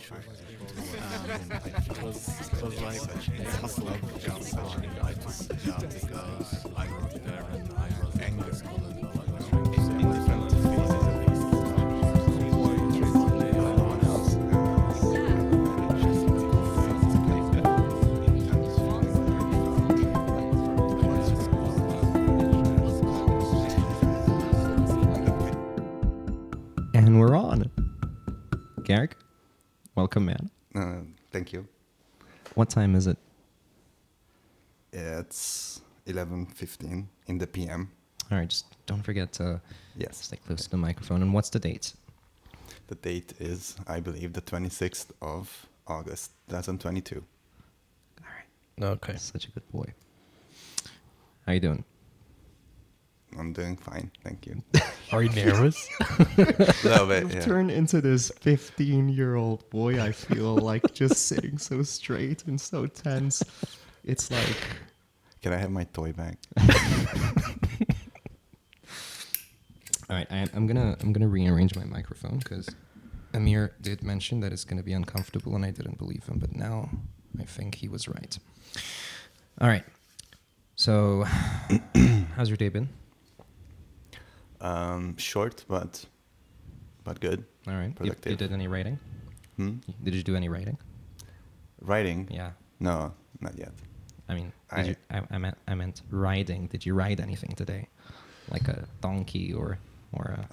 sure. It was like a hustle outside. I just because I wrote there and I was angry. And we're on. Garrick, welcome, man. Thank you. What time is it? It's 11:15 in the PM. All right, just don't forget to Yes. stay close to the microphone. And what's the date? The date is, I believe, the 26th of August, 2022. All right. Okay. Such a good boy. How you doing? I'm doing fine, thank you. Are you nervous? A little bit, yeah. Turned into this 15-year-old boy, I feel like, just sitting so straight and so tense. It's like... Can I have my toy back? All right, I'm gonna rearrange my microphone because Amir did mention that it's gonna be uncomfortable, and I didn't believe him, but now I think he was right. All right, so how's your day been? Short, but good. All right, you Productive. did any writing? Hmm? Did you do any writing? Writing? Yeah, No, not yet. I mean, I meant riding. Did you ride anything today, like a donkey or a?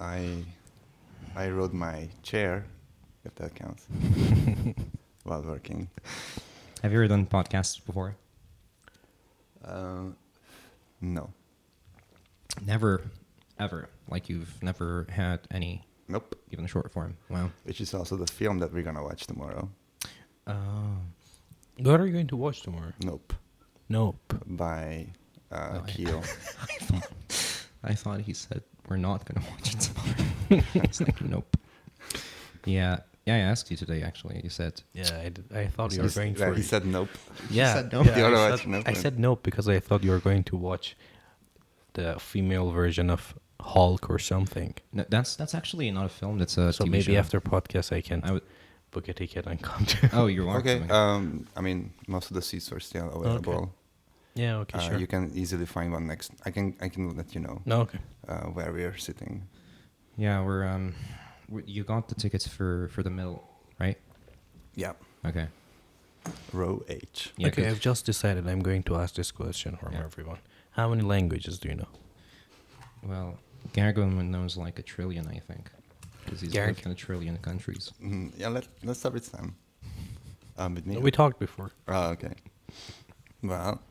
I rode my chair, if that counts, while working. Have you ever done podcasts before? No. Never, ever. Like you've never had any, Nope. even short form. Wow. Which is also the film that we're gonna watch tomorrow. Oh. What are you going to watch tomorrow? Nope. Nope. By I- Keel. I thought he said we're not gonna watch it tomorrow. It's like nope. Yeah, I asked you today. Actually, you said Yeah, I thought you were going for. He said nope. Yeah, said nope. You wanna I watch said, Nope? I said nope because I thought you were going to watch the female version of Hulk or something. no, that's actually not a film. That's a So TV maybe show. after podcast I can I would. book a ticket and come to. Oh, you are. Okay. coming. I mean, most of the seats are still available. Yeah. Okay. Sure. You can easily find one next. I can let you know No. Okay. where we are sitting. Yeah, you got the tickets for the middle, right? Yeah. Okay. Row H. Yeah, okay. 'cause- I've just decided I'm going to ask this question from Yeah. everyone. How many languages do you know? Well, Gargo knows like a trillion, I think, because he's Garrick? lived in a trillion countries. Yeah. Let's start with Sam. With me. We talked before. Oh, okay. Well,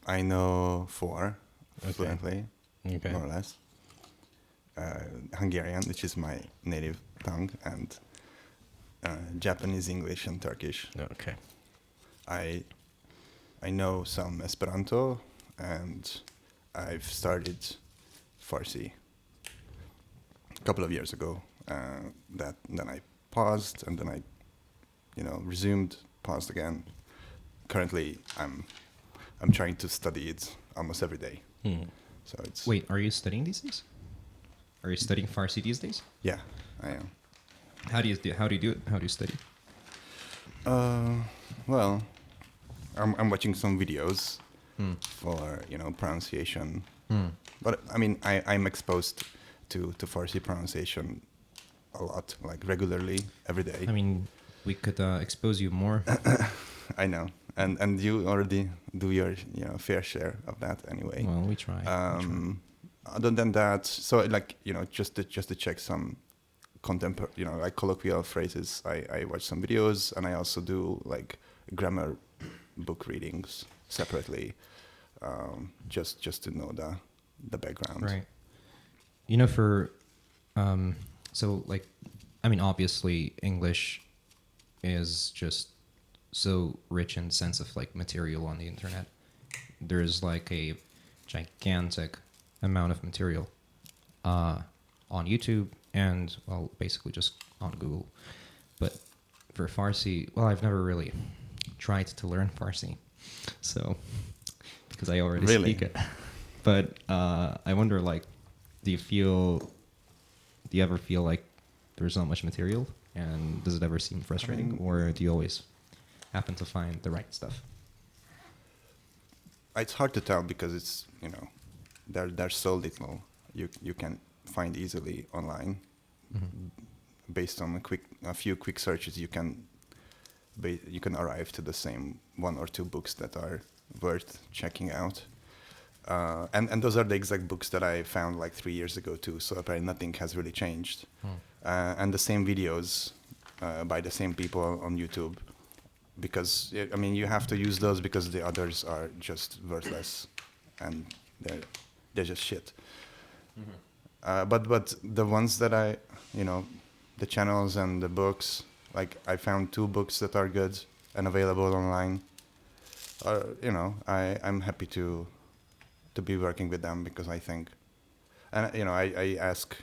I know 4 Okay. fluently, Okay. more or less. Hungarian, which is my native tongue, and Japanese, English, and Turkish. Okay. I know some Esperanto, and I've started Farsi a couple of years ago. Then I paused, and then I, resumed, paused again. Currently, I'm trying to study it almost every day. So it's Wait, are you studying these days? Are you studying Farsi these days? Yeah, I am. How do you do it? How do you study? Well, I'm watching some videos for pronunciation. But I mean, I'm exposed to Farsi pronunciation a lot, like regularly, every day. I mean, we could expose you more. I know, and you already do your fair share of that anyway. Well, we try. Other than that, so like just to check some contemporary, like colloquial phrases, I watch some videos, and I also do like grammar book readings separately, just to know the background. Right. So like, I mean, obviously English is just so rich in the sense of like material on the internet. There's like a gigantic amount of material on YouTube and, well, basically just on Google. But for Farsi, well, I've never really tried to learn Farsi, so because I already Really? speak it. But I wonder, like, do you ever feel like there's not much material? And does it ever seem frustrating, or do you always happen to find the right stuff? It's hard to tell because it's, there's so little you can find easily online. Based on a few quick searches, you can arrive to the same one or two books that are worth checking out. And those are the exact books that I found like 3 years ago too. So apparently nothing has really changed. And the same videos by the same people on YouTube, because you have to use those because the others are just worthless, and they're just shit. But the ones that the channels and the books, like I found 2 books that are good and available online. I'm happy to be working with them because I think, and I ask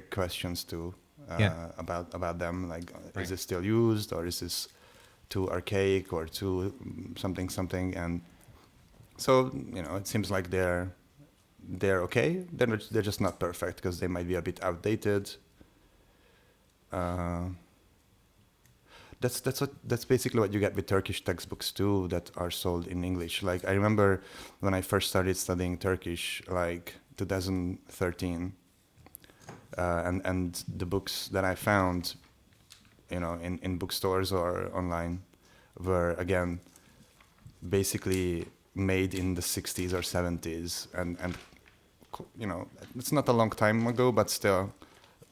questions too about them, like Right. is it still used, or is this too archaic, or too something, and so it seems like they're okay. They're just not perfect because they might be a bit outdated. That's basically what you get with Turkish textbooks too that are sold in English. Like I remember when I first started studying Turkish, like 2013, and the books that I found, in bookstores or online, were again basically made in the 60s or 70s, and it's not a long time ago, but still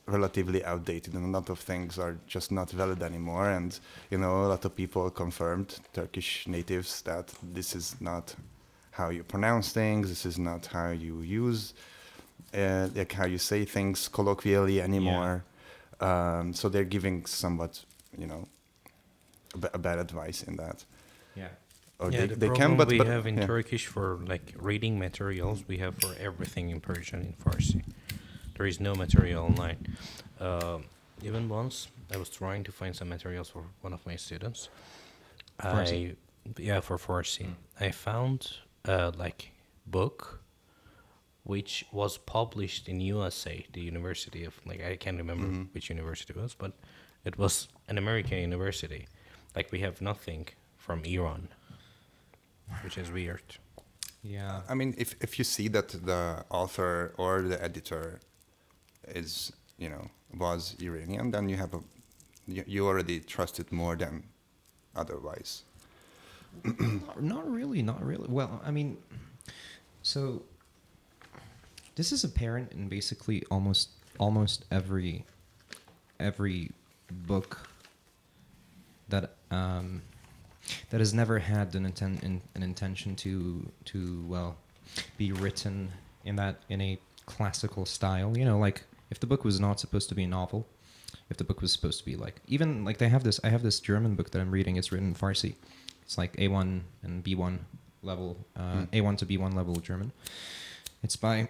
relatively outdated, and a lot of things are just not valid anymore. And a lot of people confirmed, Turkish natives, that this is not how you pronounce things, this is not how you use like how you say things colloquially anymore. So they're giving somewhat a bad advice in that. Yeah. Or Yeah, they can, but we but have in yeah. Turkish for like reading materials, we have for everything in Persian in Farsi. There is no material online. Even once I was trying to find some materials for one of my students. Farsi? For Farsi. I found like book which was published in USA, the University of, like, I can't remember which university it was, but it was an American university. Like, we have nothing from Iran, which is weird. Yeah. I mean, if you see that the author or the editor is, was Iranian, then you already trust it more than otherwise. Not really. Well, I mean, so this is apparent in basically almost every book that has never had an intention to be written in a classical style. Like if the book was not supposed to be a novel, if the book was supposed to be like, even like I have this German book that I'm reading. It's written in Farsi. It's like A1 and B1 level, A1 to B1 level German. It's by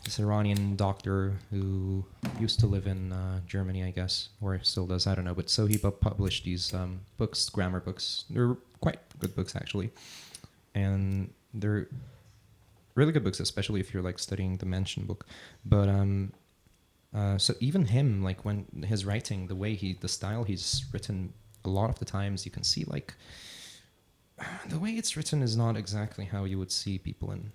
this Iranian doctor who used to live in Germany, I guess, or still does. I don't know. But so he published these books, grammar books. They're quite good books, actually. And they're really good books, especially if you're like studying the Mention book. But so even him, like when his writing, the style he's written, a lot of the times you can see like the way it's written is not exactly how you would see people in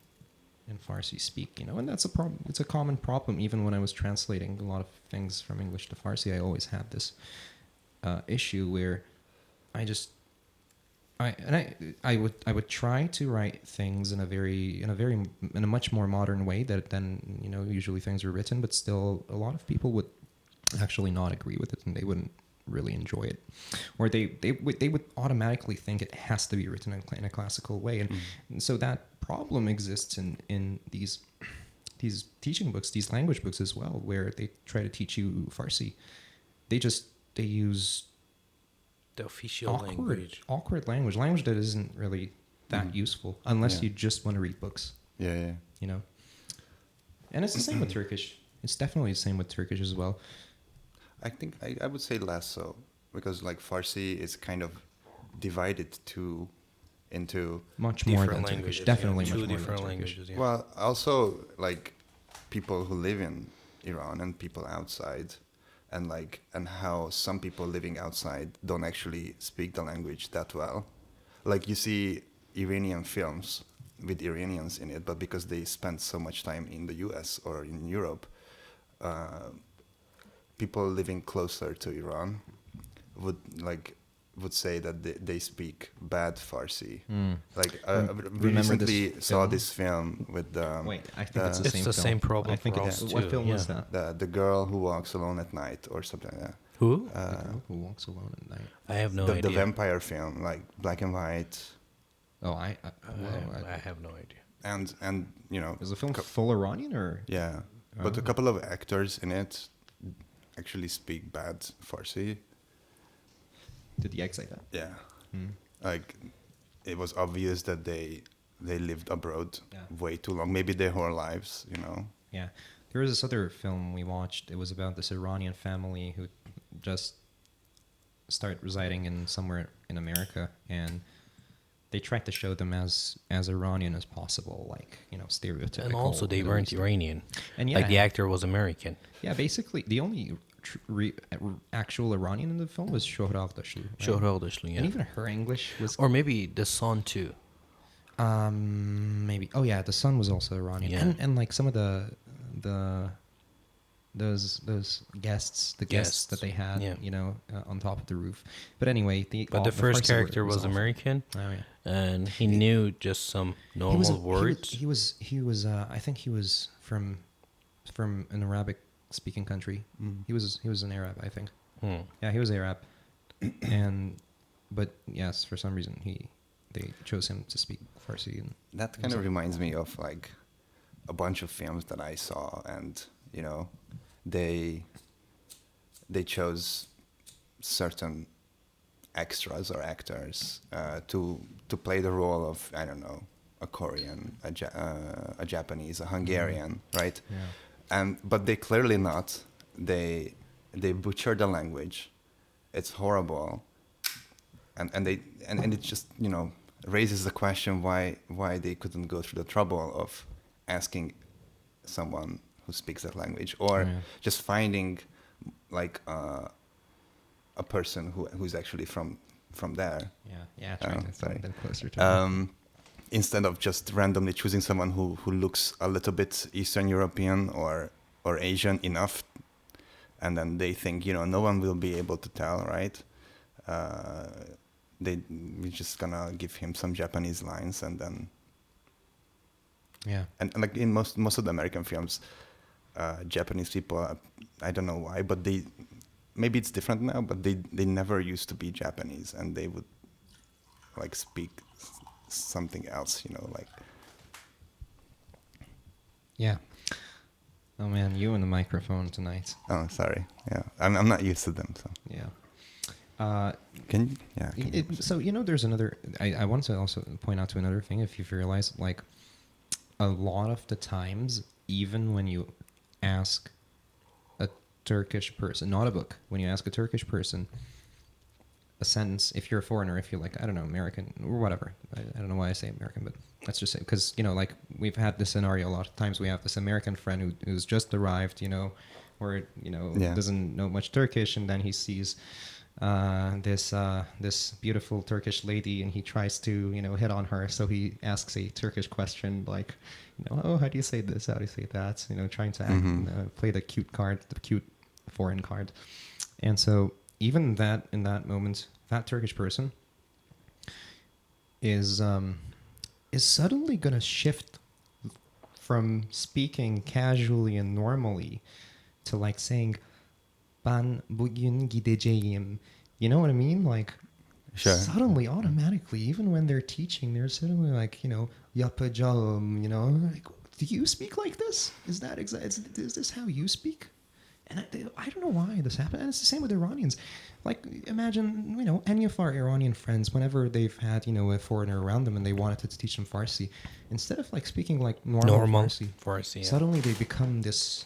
Farsi speak, and that's a problem. It's a common problem. Even when I was translating a lot of things from English to Farsi, I always had this issue where I would try to write things in a much more modern way than usually things are written, but still a lot of people would actually not agree with it, and they wouldn't really enjoy it, or they would automatically think it has to be written in a classical way, and so that problem exists in these teaching books, these language books as well, where they try to teach you Farsi. They use The official language. awkward language that isn't really that useful unless you just want to read books. Yeah. And it's the same with Turkish. It's definitely the same with Turkish as well. I think I would say less so, because like Farsi is kind of divided into Much more Different than languages. Turkish. Definitely yeah, much two more different than Turkish. languages. Yeah. Well, also like people who live in Iran and people outside, and how some people living outside don't actually speak the language that well. Like you see Iranian films with Iranians in it, but because they spend so much time in the US or in Europe, people living closer to Iran would say that they speak bad Farsi. Like we Remember recently this saw film? this film with Wait, I think it's the It's same the film. same problem I think for it's us what too, film was yeah. that? the girl who walks alone at night or something like that. Who? The girl who walks alone at night. I have no the idea. vampire film, like black and white, Oh, I have no idea. and you know, is the film full Iranian or? yeah, but a couple of actors in it actually speak bad Farsi. Did the egg say that? Yeah, like it was obvious that they lived abroad Yeah. way too long, maybe their whole lives, you know. Yeah. There was this other film we watched. It was about this Iranian family who just started residing in somewhere in America, and they tried to show them as Iranian as possible, like, you know, stereotypical. And also, they Middle weren't Eastern. Iranian. And Like, the yeah. actor was American. Yeah, basically, the only actual Iranian in the film was Shohrab Dashlu. Right? Shohrab Dashlu, yeah. And even her English was... Or maybe the son, too. Maybe. Oh, yeah, the son was also Iranian. Yeah. And like, some of those guests that they had, yeah. you know, on top of the roof. But anyway, But the first Farsi character word was awful. American. Oh, yeah. And he knew just some normal words. He was. I think he was from an Arabic-speaking country. He was an Arab, I think. Yeah, he was Arab, but yes, for some reason they chose him to speak Farsi. And That kind of reminds me of like a bunch of films that I saw, and you know, they chose certain extras or actors to play the role of, I don't know, a Korean, a Japanese, a Hungarian, right? Yeah. But they clearly not. They butcher the language. It's horrible, and it just, you know, raises the question why they couldn't go through the trouble of asking someone who speaks that language, or just finding like a person who's actually from there. Trying to sorry. get them closer to. Instead of just randomly choosing someone who looks a little bit Eastern European or Asian enough, and then they think, you know, no one will be able to tell, right? We're just gonna give him some Japanese lines, and then and like in most of the American films, Japanese people, I don't know why, but maybe it's different now, but they never used to be Japanese, and they would like speak something else, you know, like. Yeah. Oh man, you and the microphone tonight. Oh, sorry. Yeah, I'm not used to them, so. Yeah. Can you? Yeah. So, you know, there's another. I want to also point out to another thing. If you've realized, like, a lot of the times, even when you ask a Turkish person, not a book, when you ask a Turkish person a sentence, if you're a foreigner, if you're like, I don't know, American or whatever, I don't know why I say American, but let's just say, because, you know, like, we've had this scenario a lot of times. We have this American friend who's just arrived, you know, or, you know, doesn't know much Turkish, and then he sees this beautiful Turkish lady, and he tries to, you know, hit on her. So he asks a Turkish question like, you know, oh, how do you say this? How do you say that? You know, trying to play the cute card, the cute foreign card. And so even that in that moment, that Turkish person is suddenly going to shift from speaking casually and normally to like saying, "Ben bugün gideceğim." You know what I mean? Like, suddenly, automatically, even when they're teaching, they're suddenly like, you know, yapacağım, you know, like, do you speak like this? Is that is this how you speak? And I don't know why this happened. And it's the same with Iranians. Like, imagine, you know, any of our Iranian friends, whenever they've had, you know, a foreigner around them and they wanted to teach them Farsi, instead of like speaking like normal Farsi, suddenly they become this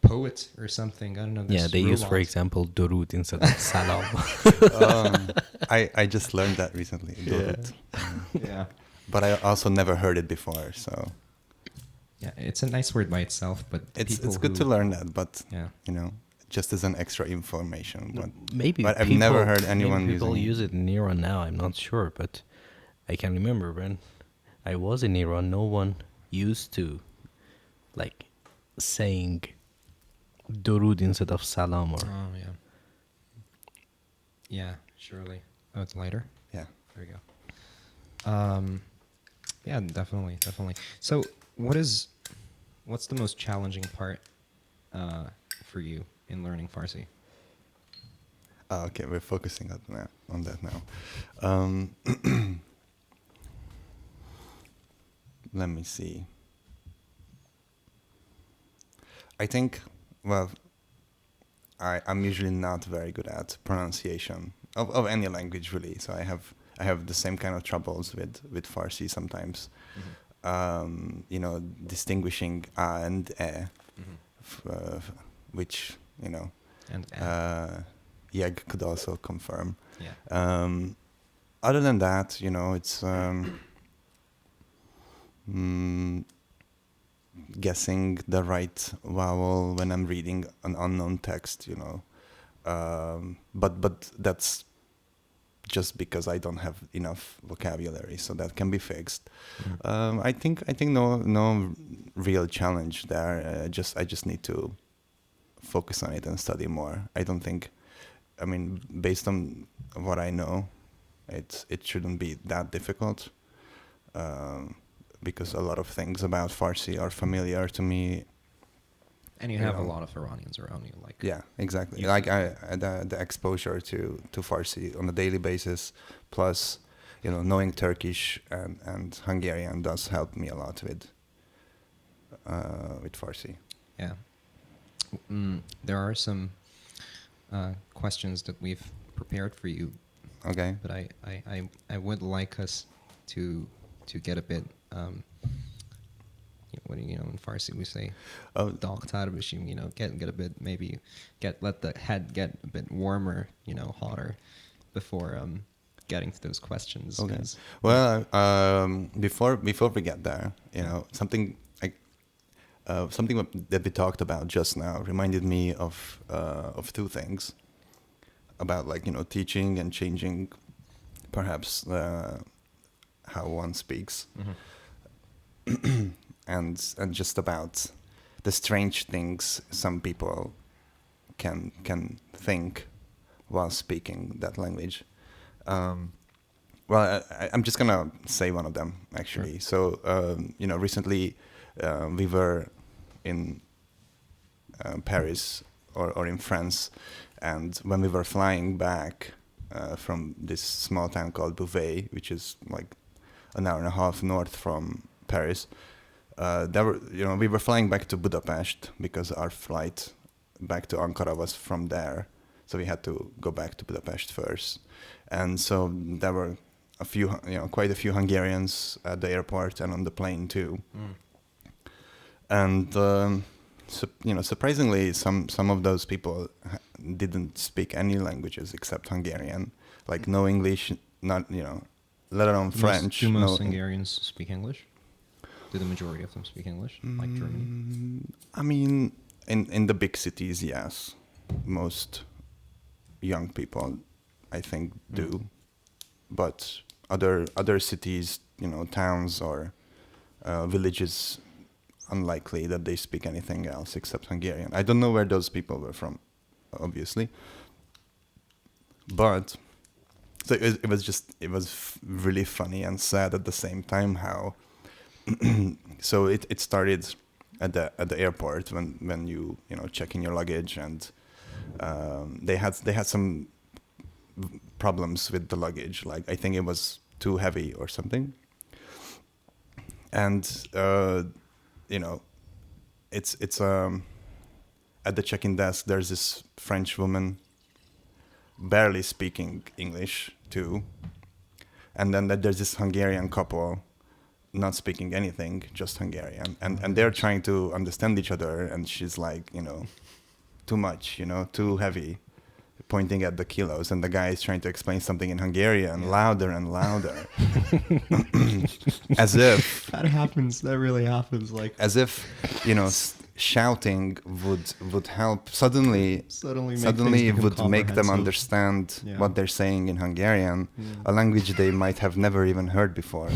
poet or something. I don't know. Yeah, they use, for example, durud instead of salam. I just learned that recently. Durud. Yeah. But I also never heard it before, so. Yeah, it's a nice word by itself, but It's good to learn that, but Yeah. you know, just as an extra information. Maybe But I've never heard maybe anyone people using. use it in Iran now. I'm not sure, but I can remember when I was in Iran, no one used to like saying durud instead of salam or Oh yeah. Yeah, surely. Oh, it's lighter. Yeah. There we go. Yeah, definitely. So, what's the most challenging part for you in learning Farsi? Okay, we're focusing on that now. Um, let me see. I think, well, I'm usually not very good at pronunciation of any language really. So I have the same kind of troubles with Farsi sometimes. You know, distinguishing a and e, which you know, And Yeg could also confirm. yeah. Other than that, you know, it's guessing the right vowel when I'm reading an unknown text, you know. But that's just because I don't have enough vocabulary, so that can be fixed. I think no real challenge there. I just need to focus on it and study more. I don't think. I mean, based on what I know, it shouldn't be that difficult. Because a lot of things about Farsi are familiar to me. And you have a lot of Iranians around you, like Yeah, exactly. You- Like the exposure to Farsi on a daily basis, plus, you know, knowing Turkish and Hungarian does help me a lot with Farsi. Yeah. There are some questions that we've prepared for you, Okay. but I would like us to get a bit. What do you know in Farsi we say? Oh, Dağıtar bişim, you know, get a bit, maybe let the head get a bit warmer, you know, hotter before getting to those questions. okay. 'Cause- Well, before we get there, you know, something like something that we talked about just now reminded me of two things about, like, you know, teaching and changing perhaps how one speaks. And just about the strange things some people can think while speaking that language. Well, I'm just gonna say one of them actually. Sure. So you know, recently we were in Paris or in France, and when we were flying back from this small town called Beauvais, which is like an hour and a half north from Paris. We were flying back to Budapest because our flight back to Ankara was from there, so we had to go back to Budapest first. And so there were quite a few Hungarians at the airport and on the plane too. And surprisingly, some of those people didn't speak any languages except Hungarian, like no English, not let alone French. Do most no, Hungarians speak English? Do the majority of them speak English, like Germany? I mean, in the big cities, yes. Most young people, I think, do. But other cities, towns or villages, unlikely that they speak anything else except Hungarian. I don't know where those people were from, obviously. But so it was really funny and sad at the same time how. So it started at the airport when you check in your luggage, and they had some problems with the luggage. Like, I think it was too heavy or something. And it's at the check-in desk there's this French woman barely speaking English too, and then there's this Hungarian couple not speaking anything, just Hungarian, and they're trying to understand each other, and she's like, too much, too heavy, pointing at the kilos, and the guy is trying to explain something in Hungarian, louder and louder, as if That really happens. Like as if shouting would help. Suddenly it would make them understand what they're saying in Hungarian, a language they might have never even heard before.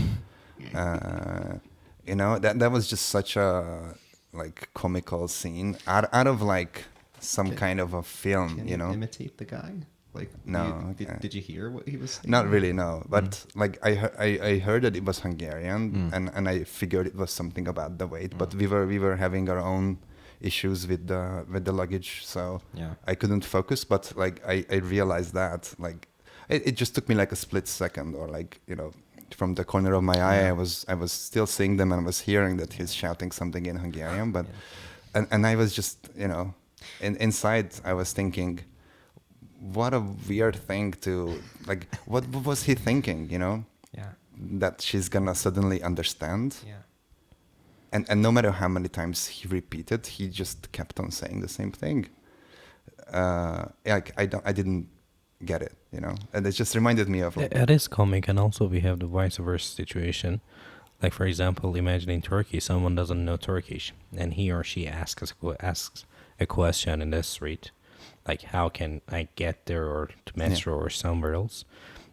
That was just such a like comical scene out of like some kind of a film. Can you imitate the guy? Like no. Did you hear what he was saying? Not really, no. But like I heard that it was Hungarian, and I figured it was something about the weight. But we were having our own issues with the luggage, so I couldn't focus. But like I realized that like it just took me like a split second, or like from the corner of my eye, I was still seeing them and I was hearing that he's shouting something in Hungarian. But and I was just inside I was thinking, what a weird thing to like. What was he thinking? That she's gonna suddenly understand. And no matter how many times he repeated, he just kept on saying the same thing. I didn't get it, and it just reminded me of. It is comic, and also we have the vice versa situation. Like for example, imagine in Turkey, someone doesn't know Turkish, and he or she asks a question in the street, like how can I get there, or to metro or somewhere else,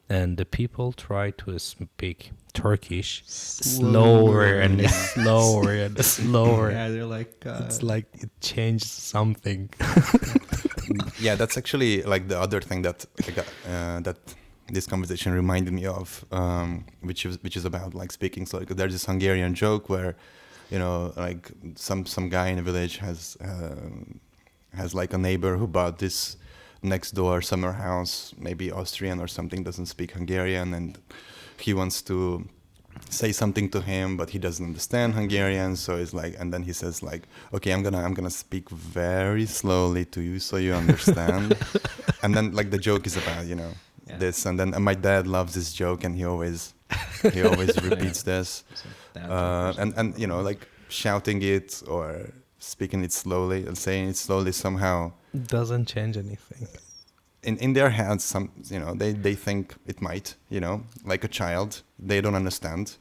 and the people try to speak Turkish slower and slower and slower. Yeah, they're like it's like it changed something. Yeah, that's actually like the other thing that that this conversation reminded me of, which is about like speaking slow. There's this Hungarian joke where, like some guy in a village has like a neighbor who bought this next door summer house, maybe Austrian or something, doesn't speak Hungarian, and he wants to say something to him, but he doesn't understand Hungarian, so it's like, and then he says like, okay, I'm gonna speak very slowly to you so you understand. And then like the joke is about this, and then my dad loves this joke, and he always repeats this, and like shouting it or speaking it slowly and saying it slowly somehow doesn't change anything. In their heads, they think it might, like a child, they don't understand.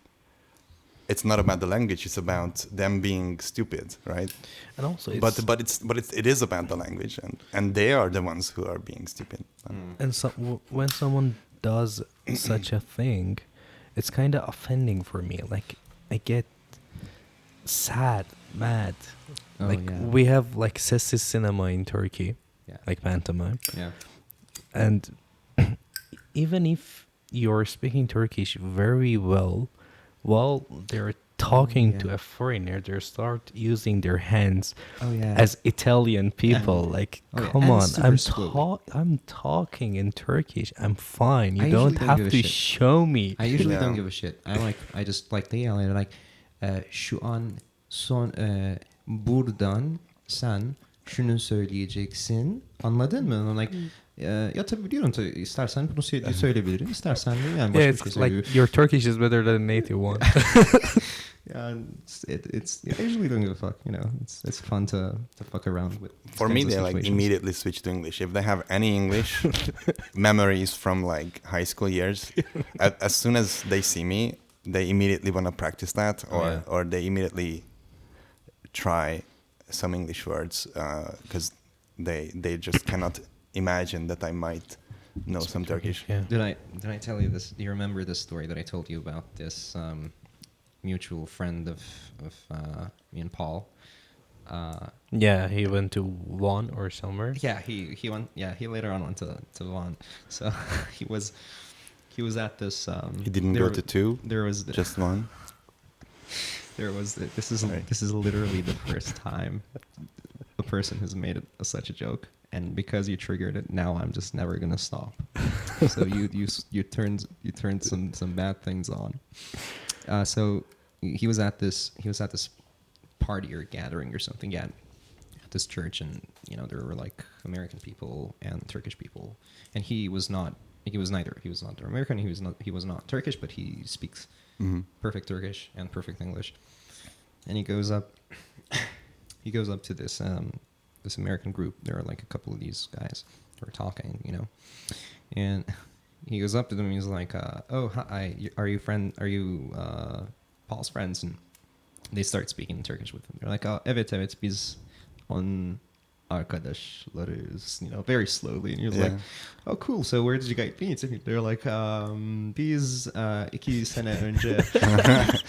It's not about the language; it's about them being stupid, right? And also, it is about the language, and they are the ones who are being stupid. And so when someone does such a thing, it's kind of offending for me. Like I get sad, mad. We have like sessiz cinema in Turkey, like pantomime. And even if you're speaking Turkish very well, while they're talking to a foreigner, they start using their hands as Italian people. Come on, I'm talking in Turkish. I'm fine. You don't have to show me. I usually don't give a shit. I just like they yell like şu an son buradan sen şunu söyleyeceksin. Anladın mı? I'm like ya tabii biliyorum tabii. İstersen bunu söyleyebilirim. İstersen de yani başka it's like your Turkish is better than the native one. It's I usually don't give a fuck. It's fun to fuck around with. For me, they like immediately switch to English if they have any English memories from like high school years. As soon as they see me, they immediately want to practice that, or they immediately try some English words because they just cannot imagine that I might know some Turkish. Yeah. Did I tell you this? Do you remember this story that I told you about this mutual friend of me and Paul? He went to Vaughan or somewhere. Yeah, he went. Yeah, he later on went to Vaughan. So he was at this. He didn't go to two. There was just one. This is literally the first time a person has made such a joke, and because you triggered it, now I'm just never gonna stop. So you turned some bad things on. So he was at this party or gathering or something at this church, and there were like American people and Turkish people, and he was not American, he was not Turkish, but he speaks perfect Turkish and perfect English. And he goes up to this American group. There are like a couple of these guys we're talking, you know, and he goes up to them. He's like, "Oh, hi, are you Paul's friends?" And they start speaking in Turkish with him. They're like, "Oh, evet evet biz on arkadaşlarız," you know, very slowly. And he was like, "Oh, cool. So where did you guys meet?" And they're like, "Biz 2 sene önce."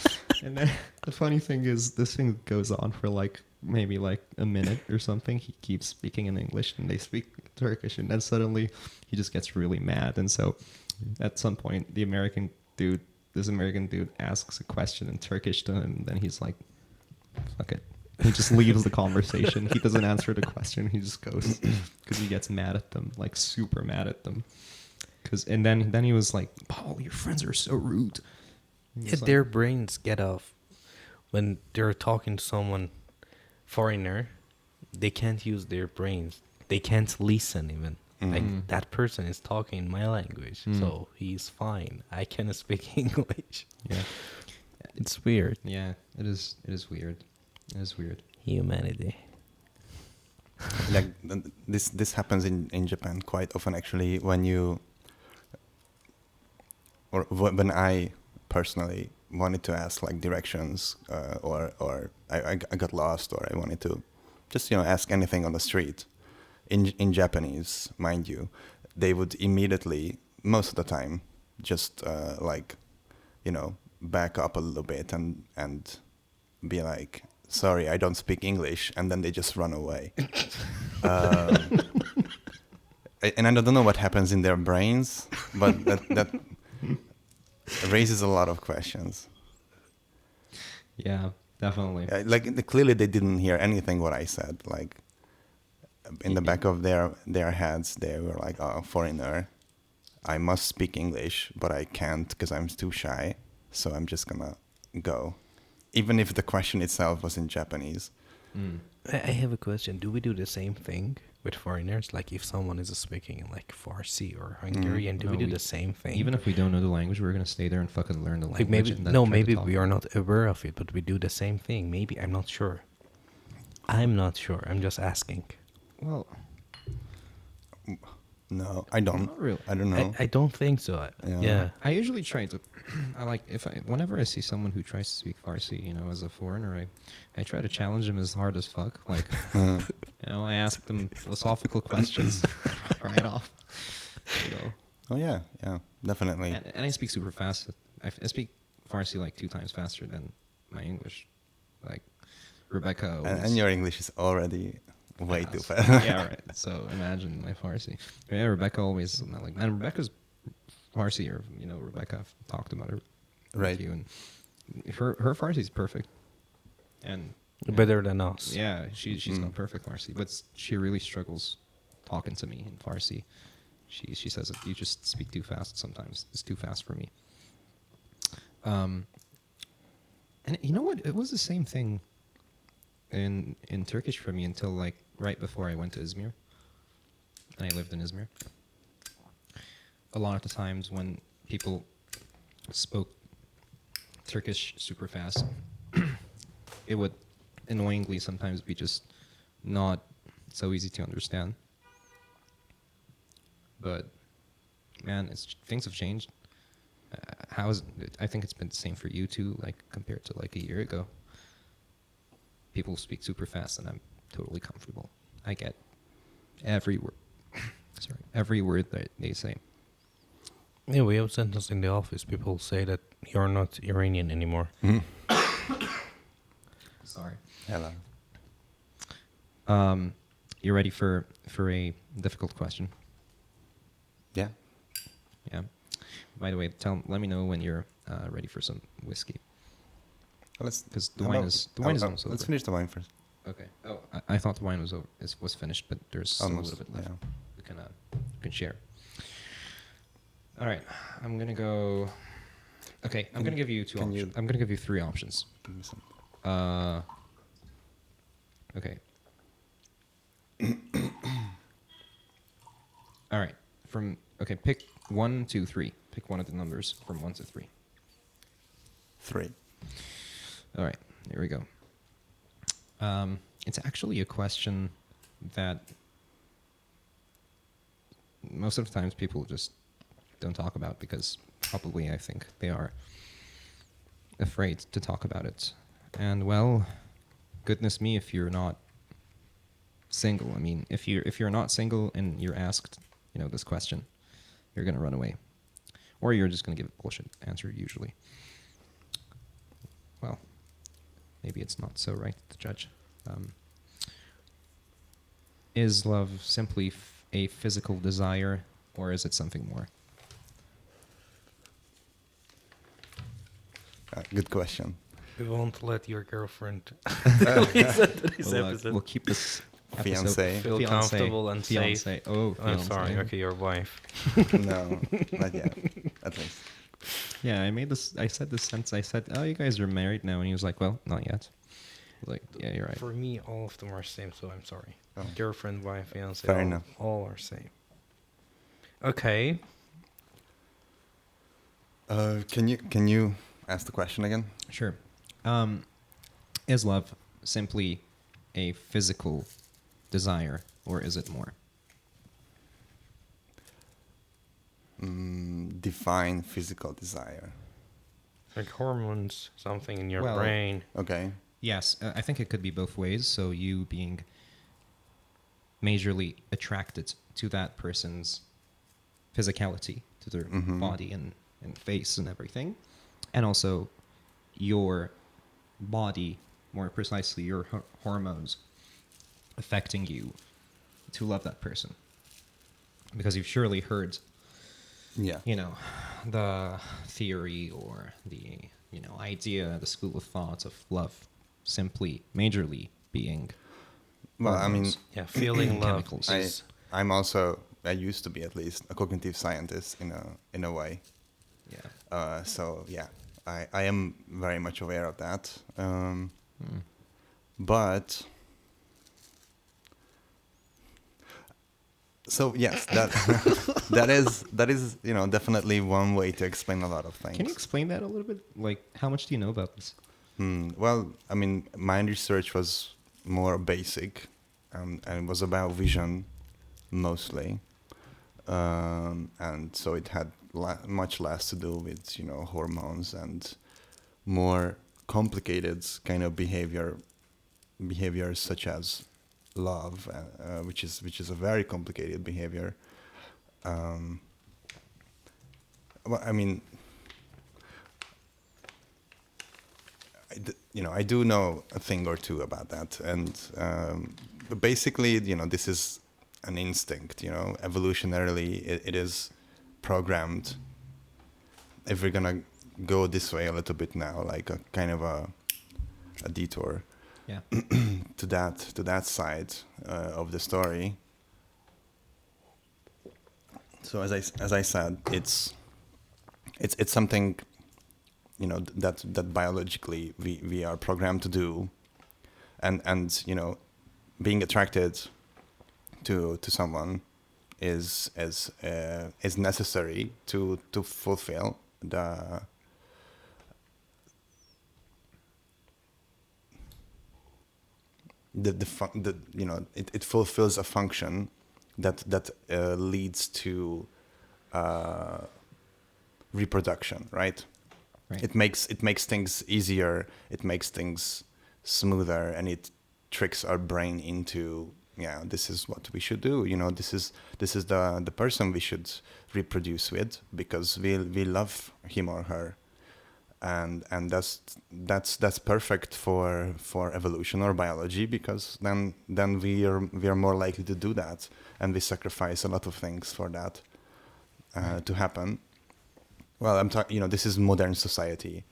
And then the funny thing is, this thing goes on for like maybe like a minute or something. He keeps speaking in English and they speak Turkish, and then suddenly he just gets really mad. And so at some point, this American dude asks a question in Turkish to him, and then he's like, fuck it. He just leaves the conversation. He doesn't answer the question. He just goes because he gets mad at them, like super mad at them. And then he was like, "Paul, your friends are so rude." Yeah, their brains get off when they're talking to someone foreigner. They can't use their brains. They can't listen even. Like that person is talking my language, so he's fine. I can speak English. Yeah, It's weird. yeah, it is. It is weird. It is weird. Humanity. Like this happens in Japan quite often actually, when I personally wanted to ask like directions, or I got lost, or I wanted to just ask anything on the street in Japanese, mind you, they would immediately, most of the time, just like back up a little bit and be like, "Sorry, I don't speak English," and then they just run away. And I don't know what happens in their brains, but that raises a lot of questions. Yeah, definitely. Like clearly they didn't hear anything what I said. Like in the back of their heads, they were like, "Oh, foreigner, I must speak English, but I can't because I'm too shy. So I'm just gonna go," even if the question itself was in Japanese. I have a question. Do we do the same thing with foreigners? Like if someone is speaking in like Farsi or Hungarian, do No, we do we- the same thing? Even if we don't know the language, we're gonna stay there and fucking learn the like language. maybe and then try to maybe talk. we are not aware of it, but we do the same thing. Maybe I'm not sure. I'm not sure. I'm just asking. Well, No, I don't. Not really. I don't know. I don't think so. Yeah. Yeah. I usually try to. Whenever I see someone who tries to speak Farsi, as a foreigner, I try to challenge them as hard as fuck. Like, I ask them philosophical questions right off. Oh yeah, definitely. And I speak super fast. I speak Farsi like 2 times faster than my English. Like Rebecca. And your English is already way too fast. Yeah, right. So imagine my Farsi. Yeah, Rebecca always like, man, Rebecca's Farsi, or Rebecca, I've talked about her, Right. with you, and her Farsi is perfect, and Better than us. yeah, she's got perfect Farsi, but she really struggles talking to me in Farsi. She says that you just speak too fast sometimes. It's too fast for me. And you know what? It was the same thing in Turkish for me until like right before I went to Izmir. And I lived in Izmir. A lot of the times when people spoke Turkish super fast, it would annoyingly sometimes be just not so easy to understand. But man, things have changed. I think it's been the same for you too, like compared to like a year ago. People speak super fast and I'm totally comfortable. I get every word. Every word that they say. Yeah, we have sentence in the office. People say that you're not Iranian anymore. Sorry. Hello. You ready for a difficult question? Yeah. Yeah. By the way, let me know when you're ready for some whiskey. Because the wine is almost over. Let's finish the wine first. Okay. Oh, I thought the wine was over. Was finished, but there's still a little bit left. Yeah. We can share. All right. I'm gonna go. Okay. I'm gonna give you 2 options. I'm gonna give you 3 options. Give me some. Okay. All right. Pick 1, 2, 3. Pick one of the numbers from 1 to 3. 3. All right. Here we go. It's actually a question that most of the times people just don't talk about because probably I think they are afraid to talk about it. And well, goodness me, if you're not single. I mean, if you're not single and you're asked, this question, you're gonna run away, or you're just gonna give a bullshit answer usually. Well, maybe it's not so right to judge. Is love simply a physical desire, or is it something more? Good question. We won't let your girlfriend listen to this We'll episode. keep this Fiancé. Feel fiancé, comfortable and safe. fiancé. Oh, I'm fiancé. sorry. Okay, your wife. No, not yet. At least. Yeah, I said this sentence. I said, "Oh, you guys are married now," and he was like, "Well, not yet." I was like, "Yeah, you're right." For me, all of them are same, so I'm sorry. Oh. Girlfriend, wife, fiance, Fair enough. all are same. Okay. Can you ask the question again? Sure. Is love simply a physical desire, or is it more? Define physical desire. Like hormones, something in your Well- brain. Okay. Yes, I think it could be both ways. So you being majorly attracted to that person's physicality, to their Mhm. body and face and everything, and also your body, more precisely your hormones, affecting you to love that person. Because you've surely heard, Yeah. the theory or the, idea, the school of thought of love simply majorly being Well, I mean, hormones. Yeah, feeling love Chemicals. is I used to be at least a cognitive scientist in a way. Yeah. So yeah, I am very much aware of that. But so yes, that that is definitely one way to explain a lot of things. Can you explain that a little bit? Like, how much do you know about this? Well, I mean, my research was more basic, and it was about vision mostly, and so it had much less to do with hormones and more complicated kind of behaviors such as love, which is a very complicated behavior. Well, I mean, I do know a thing or two about that, and but basically, this is an instinct. Evolutionarily, it is programmed. If we're gonna go this way a little bit now, like a kind of a detour Yeah. to that side of the story. So as I said, it's something that biologically we are programmed to do, and being attracted to someone is necessary to fulfill it fulfills a function that leads to reproduction, right? Right. It makes things easier, it makes things smoother, and it tricks our brain into this is what we should do. This is the person we should reproduce with because we love him or her, and that's perfect for evolution or biology, because then we are more likely to do that, and we sacrifice a lot of things for that to happen. Well, I'm talking. This is modern society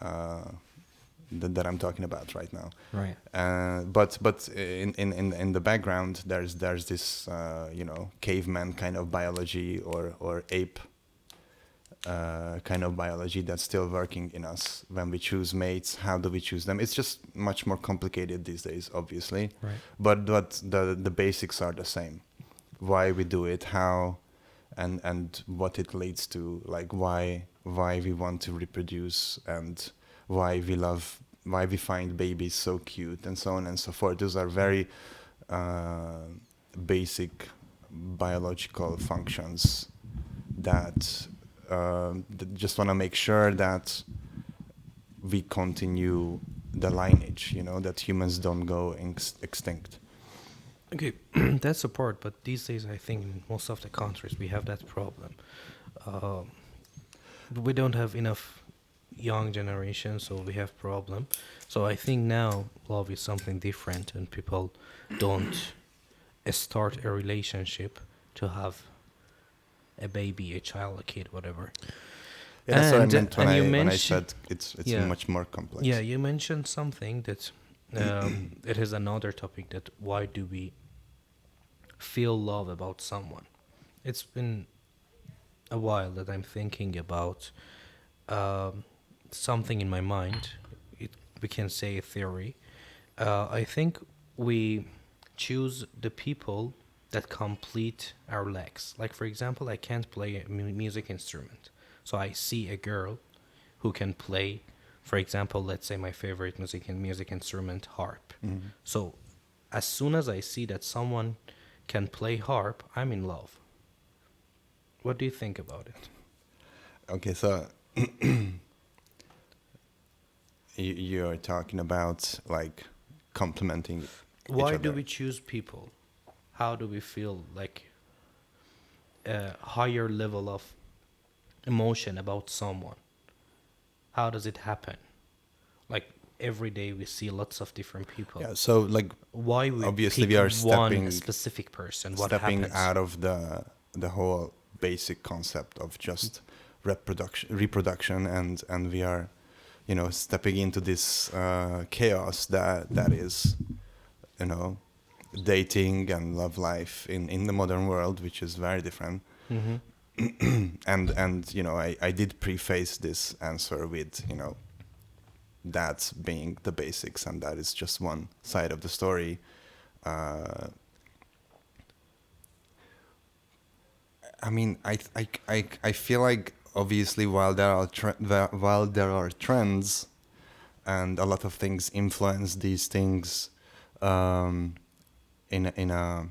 that I'm talking about right now. Right. But in the background, there's this caveman kind of biology or ape kind of biology that's still working in us. When we choose mates, how do we choose them? It's just much more complicated these days, obviously. Right. But the basics are the same. Why we do it, how, and what it leads to, like why we want to reproduce, and why we find babies so cute, and so on and so forth. Those are very basic biological functions that just want to make sure that we continue the lineage, that humans don't go extinct. Okay, that's a part, but these days I think in most of the countries we have that problem. Um, we don't have enough young generation, so we have problem. So I think now love is something different, and people don't start a relationship to have a baby, a child, a kid, whatever. Yeah, that's what I And- meant when and you I mention- said it's Yeah. much more complex. Yeah, you mentioned something that it is another topic, that why do we feel love about someone? It's been a while that I'm thinking about something in my mind. We can say a theory. I think we choose the people that complete our legs. Like, for example, I can't play a music instrument. So I see a girl who can play, for example, let's say my favorite music instrument, harp. Mhm. So as soon as I see that someone can play harp, I'm in love. What do you think about it? Okay, so you're talking about like complementing each Why do other. we choose people? How do we feel like a higher level of emotion about someone? How does it happen? Like every day we see lots of different people. Yeah, so like Why we obviously pick we are one specific person? What stepping happens? out of the whole basic concept of just reproduction, and we are, stepping into this chaos that is, dating and love life in the modern world, which is very different. Hmm. And I did preface this answer with that being the basics, and that is just one side of the story. I mean, I feel like obviously while there are trends, and a lot of things influence these things, in a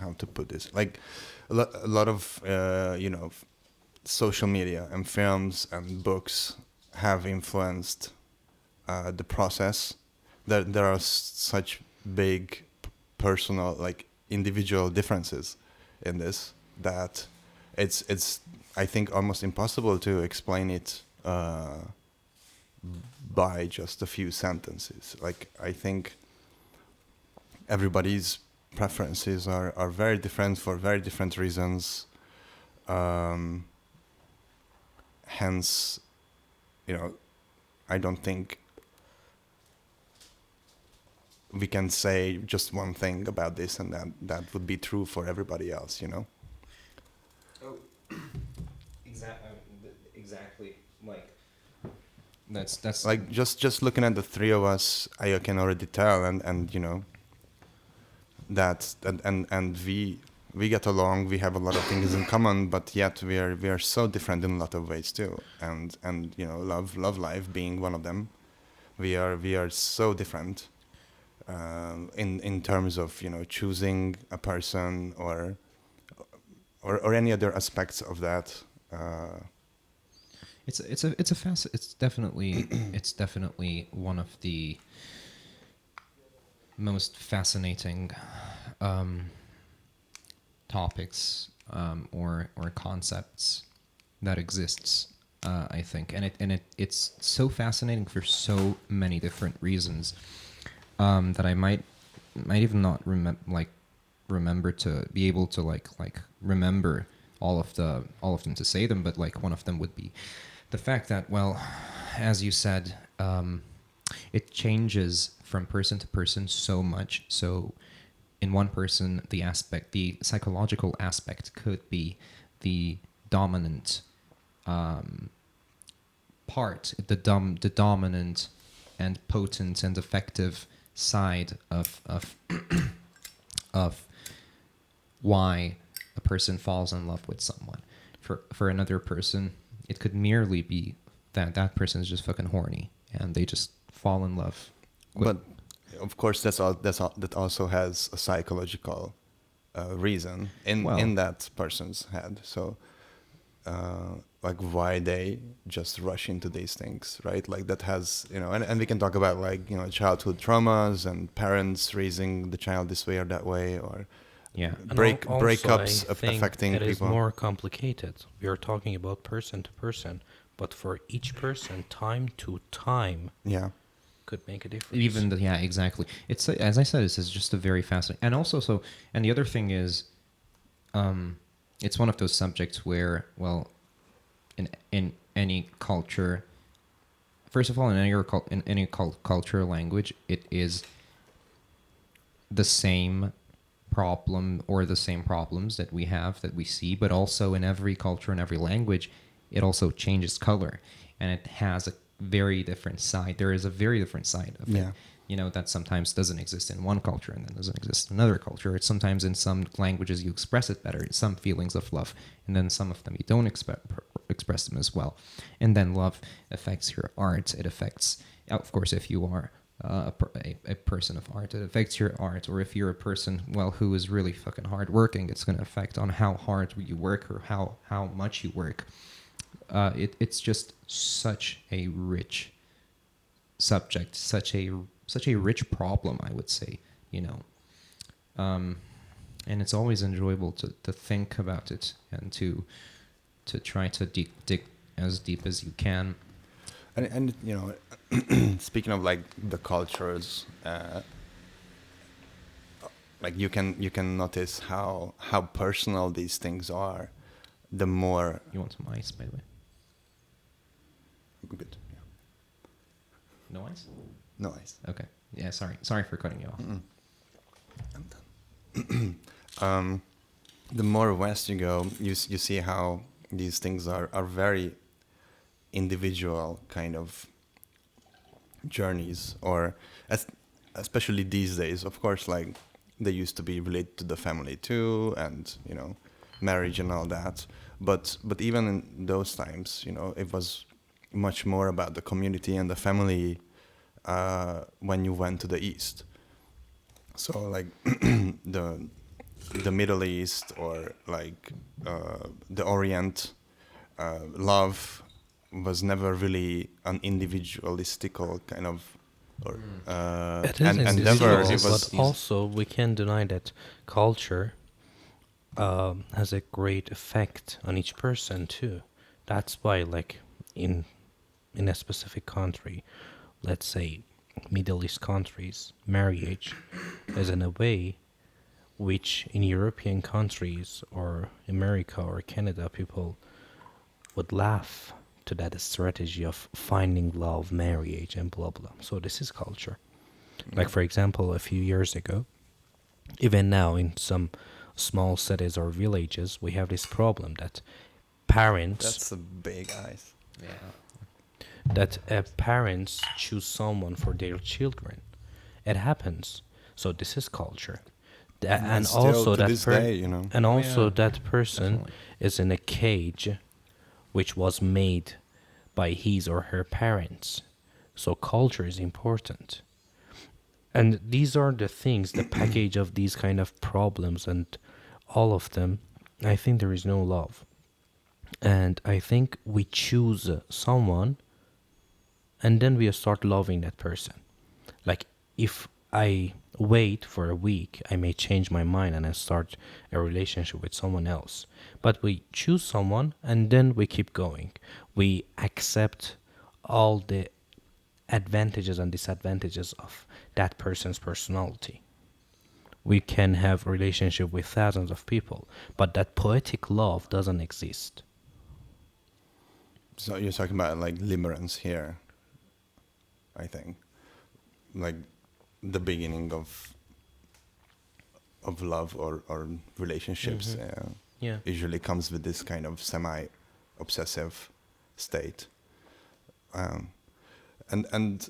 how to put this, like a lot of social media and films and books have influenced the process. There are such big personal, like individual differences in this, that it's I think almost impossible to explain it by just a few sentences. Like, I think everybody's preferences are very different for very different reasons. Hence, I don't think we can say just one thing about this and that would be true for everybody else, Oh, exactly. Like that's Like, just looking at the three of us, I can already tell, and that and we get along. We have a lot of things in common, but yet we are so different in a lot of ways too. And love life being one of them. We are so different in terms of choosing a person or any other aspects of that. It's definitely one of the most fascinating topics or concepts that exists, I think, and it's so fascinating for so many different reasons that I might even not remember to be able to like remember all of them to say them, but like one of them would be the fact that, well, as you said, it changes from person to person so much. So in one person, the psychological aspect could be the dominant part, the dominant and potent and effective side of of why a person falls in love with someone. For another person, it could merely be that person is just fucking horny and they just fall in love. But of course, that also has a psychological reason Well- in that person's head. So, like, why they just rush into these things, right? Like, that has, and we can talk about, like, childhood traumas and parents raising the child this way or that way, or Yeah. And breakups I think affecting it is people. more complicated. We are talking about person to person, but for each person, time to time Yeah. could make a difference. Even yeah, exactly. It's as I said, this is just a very fascinating, and also and the other thing is, it's one of those subjects where, well, in any culture, first of all, in any culture or language, it is the same problem or the same problems that we have that we see, but also in every culture and every language, it also changes color, and it has a very different side. There is a very different side of Yeah. it. That sometimes doesn't exist in one culture and then doesn't exist in another culture. It's sometimes in some languages you express it better, some feelings of love, and then some of them you don't express them as well. And then love affects your art. It affects, of course, if you are a person of art, it affects your art. Or if you're a person, well, who is really fucking hardworking, it's going to affect on how hard you work or how much you work. It's just such a rich subject, such a rich problem, I would say, and it's always enjoyable to think about it and to try to dig as deep as you can. And speaking of, like, the cultures, like, you can notice how personal these things are. The more You want some ice, by the way? good, yeah. No ice? No ice. Okay. Yeah, sorry for cutting you off. I'm done. The more west you go, you see how these things are very individual kind of journeys, or especially these days. Of course, like, they used to be related to the family too, and marriage and all that. But even in those times, it was much more about the community and the family when you went to the East. So, like, the Middle East, or like the Orient, love was never really an individualistical kind of or It is endeavor. individual, It was but also we can't deny that culture has a great effect on each person too. That's why, like, in a specific country, let's say Middle East countries, marriage is in a way which in European countries or America or Canada people would laugh to that strategy of finding love, marriage, and blah blah. So this is culture. Like, for example, a few years ago, even now in some small cities or villages, we have this problem that parents that's a big eyes. parents choose someone for their children. It happens. So this is culture. And still also to that this day, and Oh, also yeah, that person definitely. is in a cage which was made by his or her parents. So culture is important. And these are the things, the package of these kind of problems and all of them. I think there is no love. And I think we choose someone and then we start loving that person. Like, if I wait for a week, I may change my mind and I start a relationship with someone else. But we choose someone and then we keep going. We accept all the advantages and disadvantages of that person's personality. We can have a relationship with thousands of people, but that poetic love doesn't exist. So you're talking about, like, limerence here, I think, like the beginning of love or relationships. Yeah. Usually comes with this kind of semi-obsessive state, and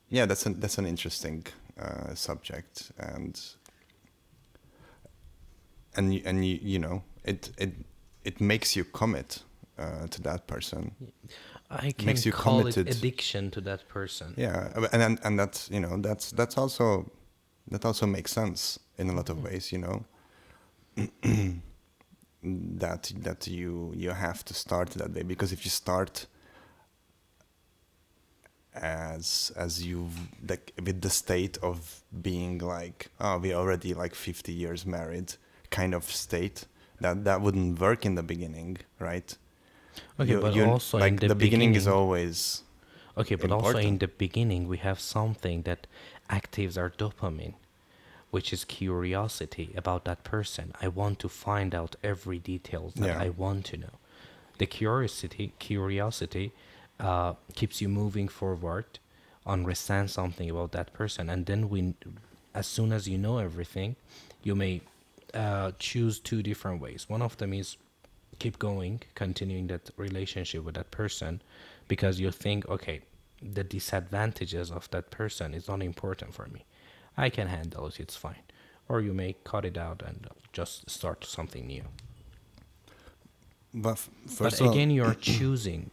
yeah, that's an interesting subject, and it makes you commit to that person. I can Makes you call committed. it addiction to that person. Yeah, and that's, you know, that's also, that also makes sense in a lot of ways, you know. that you have to start that way, because if you start as you, like, with the state of being like, oh, we're already like 50 years married kind of state, that wouldn't work in the beginning, right? Okay, but you also like in the beginning is beginning, always okay, but also in important. the beginning, we have something that activates our dopamine, which is curiosity about that person. I want to find out every details that Yeah. I want to know. The curiosity keeps you moving forward, understand something about that person, and then as soon as you know everything, you may choose two different ways. One of them is keep going, continuing that relationship with that person, because you think, okay, the disadvantages of that person is not important for me. I can handle it, it's fine. Or you may cut it out and just start something new. But But first of all, again, you're choosing.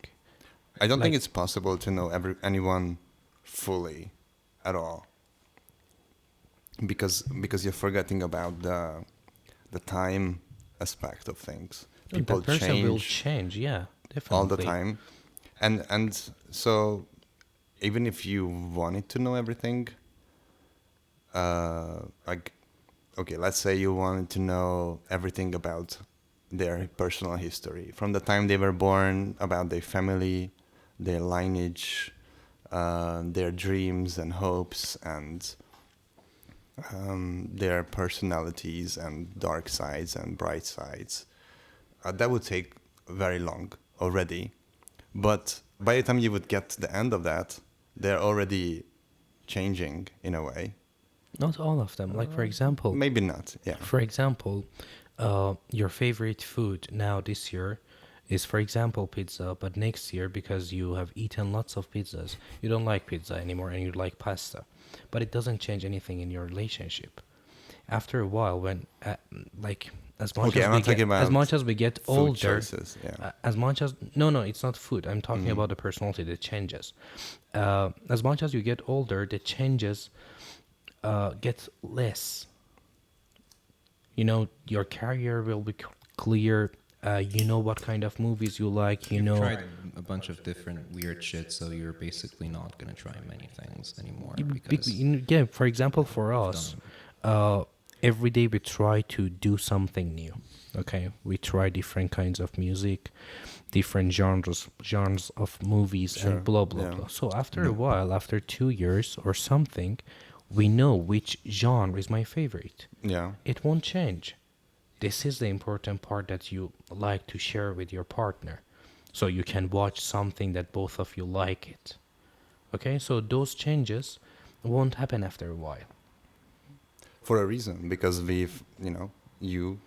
I don't think like- it's possible to know anyone fully at all, because you're forgetting about the time aspect of things. People that person will change change, yeah, definitely. all the time, and so even if you wanted to know everything, like, okay, let's say you wanted to know everything about their personal history from the time they were born, about their family, their lineage, their dreams and hopes, and their personalities and dark sides and bright sides. That would take very long already. But by the time you would get to the end of that, they're already changing in a way. Not all of them. Like, for example, Maybe not, yeah. For example, your favorite food now this year is, for example, pizza, but next year, because you have eaten lots of pizzas, you don't like pizza anymore and you like pasta. But it doesn't change anything in your relationship. After a while, when like as much Okay, as I'm we not talking get, as about much as we get food older, choices, yeah. as much as no, it's not food. I'm talking about the personality that changes. As much as you get older, the changes get less. You know, your career will be clear. You know what kind of movies you like. You You've know, tried a bunch of different weird shit, so you're basically not gonna try many things anymore. Because yeah. For example, for us, every day we try to do something new. Okay, we try different kinds of music, different genres of movies, Sure, and blah blah yeah. blah. So after a while, after 2 years or something, we know which genre is my favorite. Yeah. It won't change. This is the important part that you like to share with your partner. So you can watch something that both of you like it. Okay, so those changes won't happen after a while. For a reason, because we've, you know, you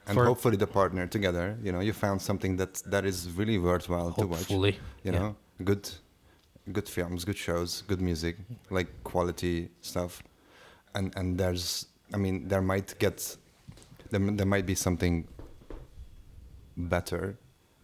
and For- hopefully the partner together, you know, you found something that is really worthwhile to watch. Hopefully, You yeah. know, good films, good shows, good music, like quality stuff. And there's, I mean, there might be something better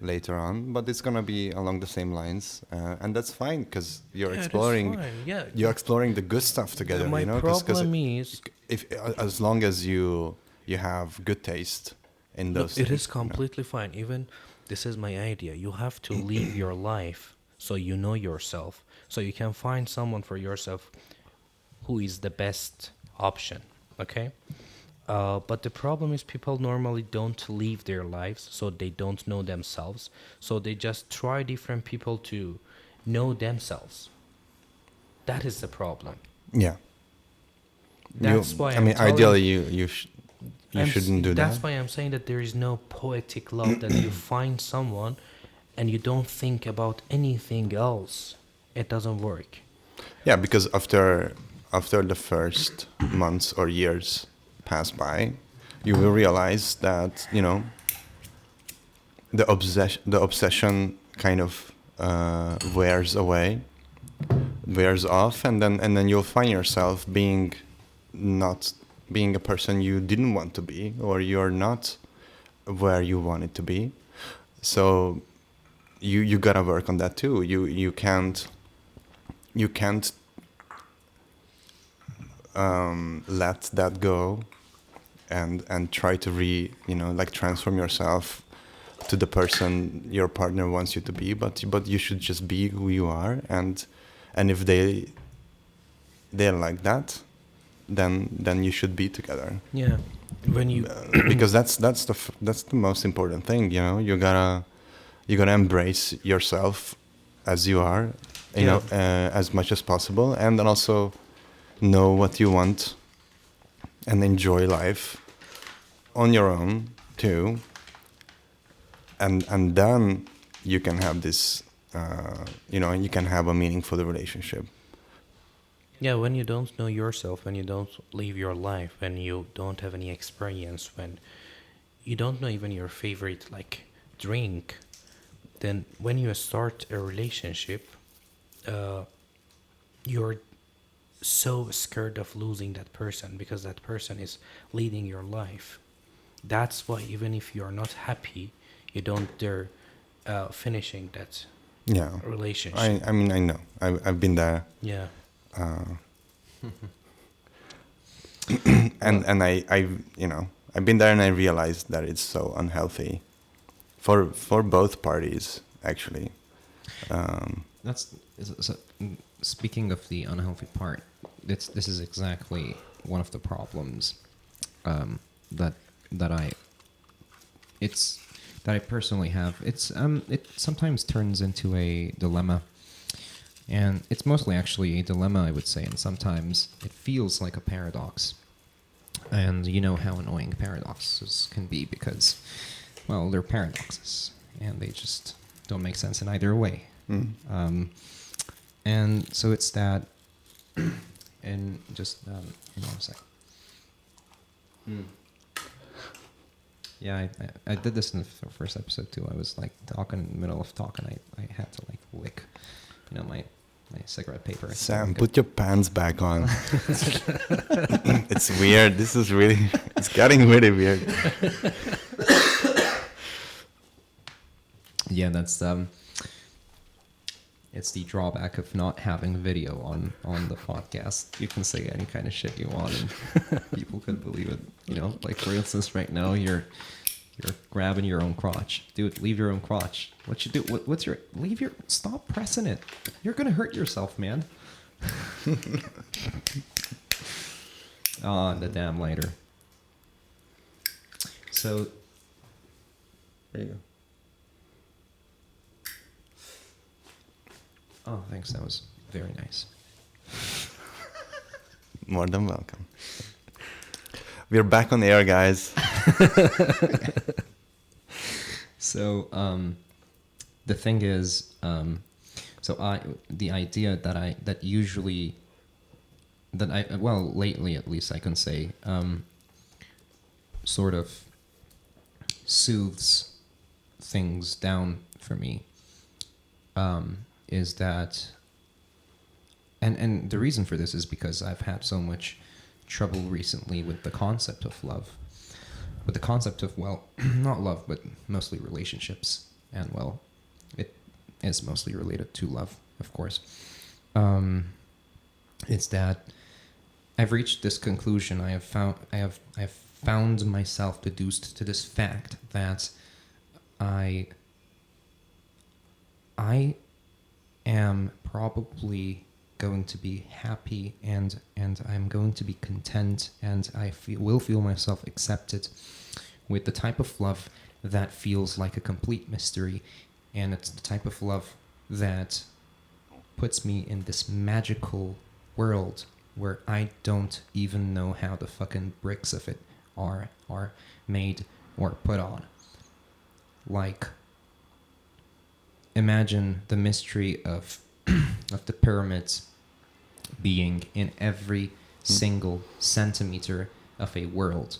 later on, but it's gonna be along the same lines, and that's fine, because you're Yeah, that's exploring fine, yeah. you're exploring the good stuff together. My you know, problem is if as long as you have good taste in those it things, is you know. completely fine. Even this is my idea. You have to live your life so you know yourself, so you can find someone for yourself who is the best option. Okay. But the problem is people normally don't live their lives, so they don't know themselves. So they just try different people to know themselves. That is the problem. Yeah. That's why I mean, telling- ideally, you I'm shouldn't do That's that. why I'm saying that there is no poetic love that you find someone and you don't think about anything else. It doesn't work. Yeah, because after the first months or years pass by, you will realize that, you know, the obsession kind of wears off, and then you'll find yourself not being a person you didn't want to be, or you're not where you wanted to be. So you gotta work on that too. You can't let that go and try to like transform yourself to the person your partner wants you to be, but you should just be who you are, and if they're like that, then you should be together. Yeah, when you Because that's the most important thing, you gotta embrace yourself as you are, as much as possible, and then also know what you want and enjoy life on your own too, and then you can have this you can have a meaningful relationship. Yeah, when you don't know yourself, when you don't live your life, when you don't have any experience, when you don't know even your favorite like drink, then when you start a relationship, you're so scared of losing that person because that person is leading your life. That's why even if you're not happy, you don't dare finishing that relationship. I mean, I know I've been there. Yeah. And I've been there, and I realized that it's so unhealthy for both parties, actually. Speaking of the unhealthy part, this is exactly one of the problems that I personally have. It sometimes turns into a dilemma. And it's mostly actually a dilemma, I would say, and sometimes it feels like a paradox. And you know how annoying paradoxes can be because, well, they're paradoxes, and they just don't make sense in either way. And so it's that, and just, hold on a second. Yeah, I did this in the first episode too. I was like talking in the middle of talking. I had to like lick, my cigarette paper. Sam, put your pants back on. It's weird. It's getting really weird. Yeah, that's it's the drawback of not having video on the podcast. You can say any kind of shit you want, and people could believe it. Like for instance, right now you're grabbing your own crotch, dude. Leave your own crotch. What you do? Stop pressing it. You're gonna hurt yourself, man. The damn lighter. So there you go. Oh, thanks. That was very nice. More than welcome. We're back on the air, guys. So, the thing is, the idea lately at least I can say, sort of soothes things down for me, is that, and the reason for this is because I've had so much trouble recently with the concept of love, with the concept of, well, not love, but mostly relationships, and well, it is mostly related to love, of course. It's that I've reached this conclusion. I have found myself deduced to this fact that I am probably going to be happy and I'm going to be content, and I will feel myself accepted with the type of love that feels like a complete mystery, and it's the type of love that puts me in this magical world where I don't even know how the fucking bricks of it are made or put on. Like, imagine the mystery of the pyramids being in every single centimeter of a world,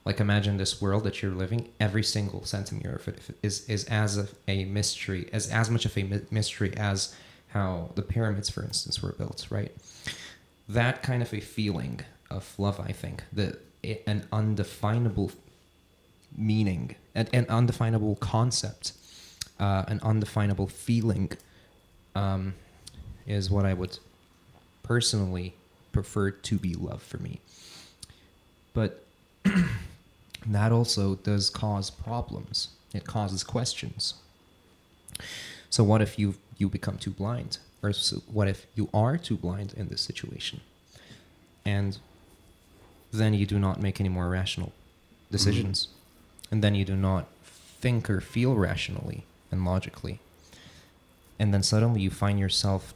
Like, imagine this world that you're living, every single centimeter of it is as a mystery, as much of a mystery as how the pyramids, for instance, were built, right? That kind of a feeling of love, I think, an undefinable meaning, an undefinable concept an undefinable feeling is what I would personally prefer to be love for me. But that also does cause problems. It causes questions. So what if you become too blind? Or so what if you are too blind in this situation? And then you do not make any more rational decisions. And then you do not think or feel rationally and logically. And then suddenly you find yourself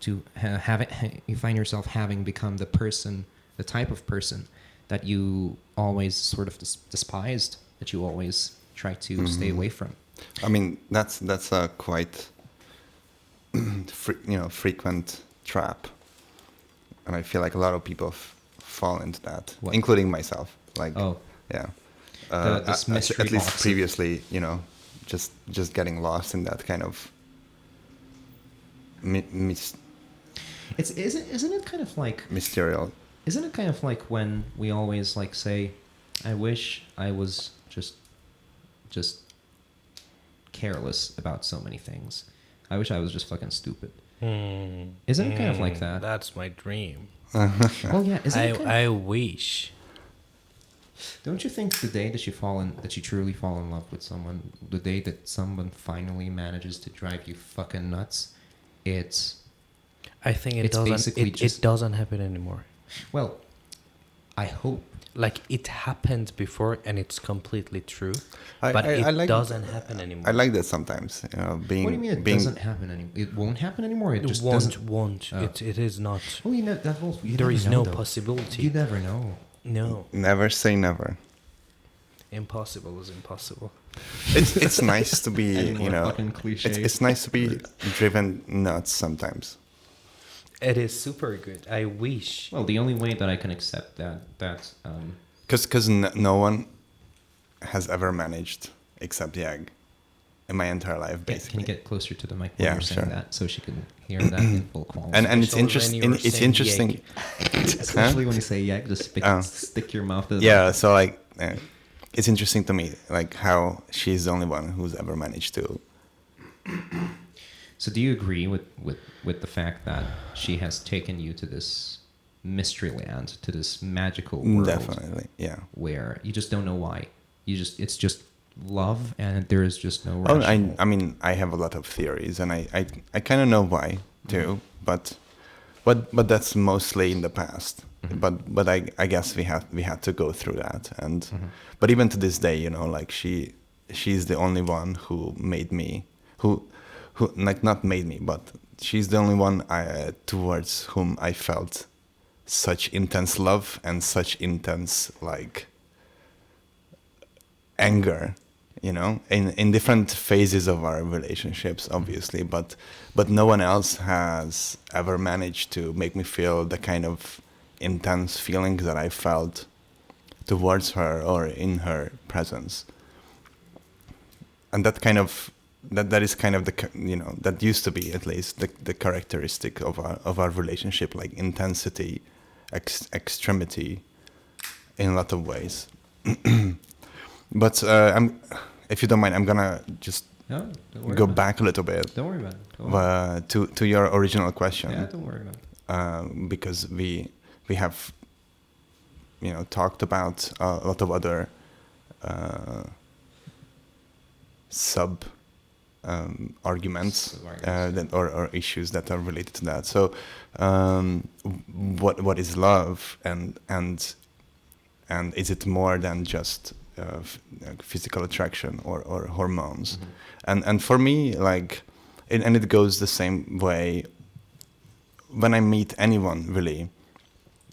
having become the type of person that you always sort of despised, that you always try to stay away from. I mean, that's a quite frequent trap, and I feel like a lot of people fall into that, What? including myself. Like, Oh. yeah, This mystery at least box. previously, just getting lost in that kind of Isn't it kind of like mysterious. Isn't it kind of like when we always like say, I wish I was just careless about so many things. I wish I was just fucking stupid. Isn't it kind of like that? That's my dream. Well, yeah. Isn't it kind of, I wish. don't you think the day that you truly fall in love with someone, the day that someone finally manages to drive you fucking nuts, I think it's basically it doesn't happen anymore. well, I hope. Like it happened before, and it's completely true, but I it like- doesn't happen anymore. I like that sometimes. Being What do you mean it being doesn't happen anymore? It won't happen anymore. It just won't. doesn't. Won't. Oh. It is not. Well, you know that whole. You There never is know, no though. possibility. You never know. No, never say never. impossible is impossible. It's nice to be Any more fucking cliches? it's nice to be driven nuts sometimes. It is super good. I wish. Well, the only way that I can accept that Because no one has ever managed except Jag in my entire life, basically. can you get closer to the mic when Yeah, you're saying sure. that so she can hear that in full quality? And it's Especially when interesting. you were It's saying interesting. especially when you say yeah, just Oh. stick your mouth to the Yeah. So like, it's interesting to me, like how she's the only one who's ever managed to. So do you agree with the fact that she has taken you to this mystery land, to this magical world? Definitely, yeah. Where you just don't know why. It's just love, and there is just no Oh, rational. I mean, I have a lot of theories, and I kind of know why too, but that's mostly in the past. But I guess we had to go through that, and but even to this day, like she's the only one who made me, who like not made me, but she's the only one towards whom I felt such intense love and such intense like anger, in different phases of our relationships, obviously, but no one else has ever managed to make me feel the kind of intense feelings that I felt towards her or in her presence. And that kind of that is kind of the that used to be at least the characteristic of our relationship, like intensity, extremity, in a lot of ways. But if you don't mind, I'm gonna just No, don't worry go about back a little bit it. Don't worry about it. Go on. to your original question. Yeah, don't worry about it. Because we have talked about a lot of other sub arguments or issues that are related to that. So what is love, and is it more than just physical attraction or hormones? And for me, like, and it goes the same way when I meet anyone, really.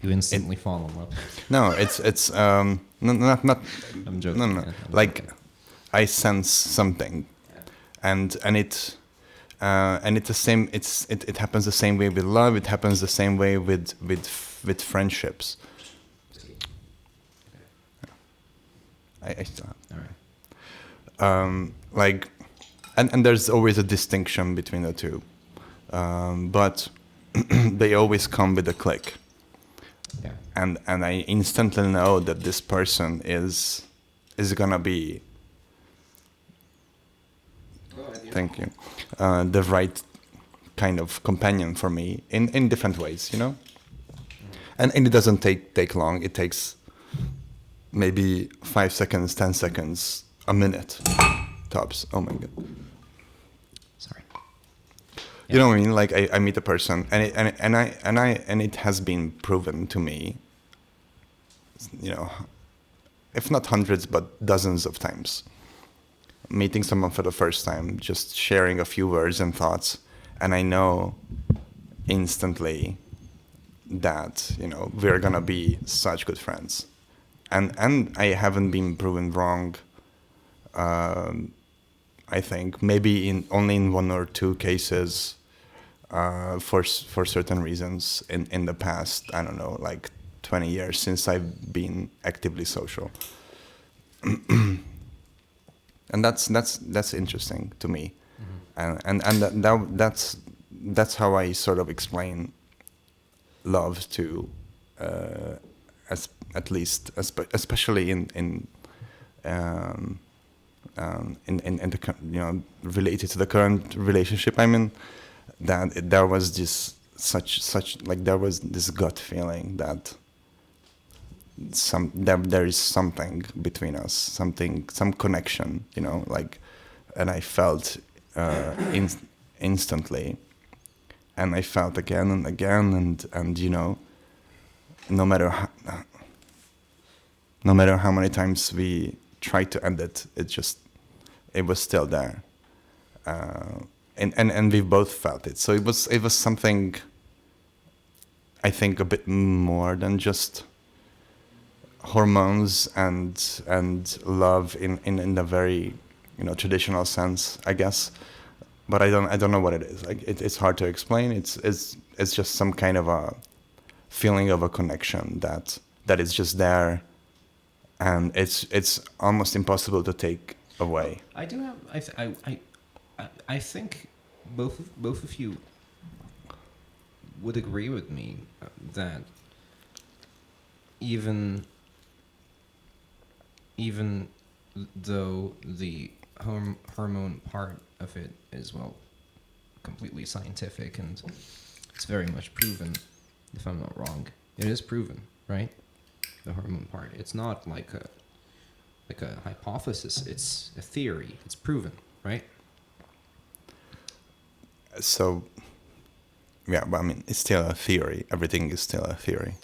You instantly fall in love. No, it's not. I'm joking. No. man. I'm Like, joking. I sense something, and it's the same. It happens the same way with love. It happens the same way with friendships. I still have. All right. Like, and there's always a distinction between the two, but they always come with a click. Yeah. And I instantly know that this person is gonna be Thank you. The right kind of companion for me in different ways, you know. And it doesn't take long. It takes maybe 5 seconds, 10 seconds, a minute, tops. Oh my god. Sorry. You know what I mean? Like I meet a person, and it has been proven to me, you know, if not hundreds but dozens of times. Meeting someone for the first time, just sharing a few words and thoughts, and I know instantly that, you know, we're gonna be such good friends, and I haven't been proven wrong. I think maybe only in 1 or 2 cases, for certain reasons in the past. I don't know, like 20 years since I've been actively social, and that's interesting to me, that's how I sort of explain love to, especially in the, you know, related to the current relationship I'm in, that there was this there was this gut feeling that there is something between us, some connection, you know, like, and I felt instantly, and I felt again and again, and you know, no matter how many times we tried to end it, it was still there, and we both felt it. So it was something, I think, a bit more than just hormones and love in the very, you know, traditional sense, I guess. But I don't know what it is. Like it's hard to explain. It's just some kind of a feeling of a connection that is just there, and it's almost impossible to take away. I do have. I think both of you would agree with me that even though the hormone part of it is, well, completely scientific and it's very much proven, if I'm not wrong, it is proven, right? The hormone part. It's not like a hypothesis. It's a theory. It's proven, right? So, yeah, but I mean, it's still a theory. Everything is still a theory.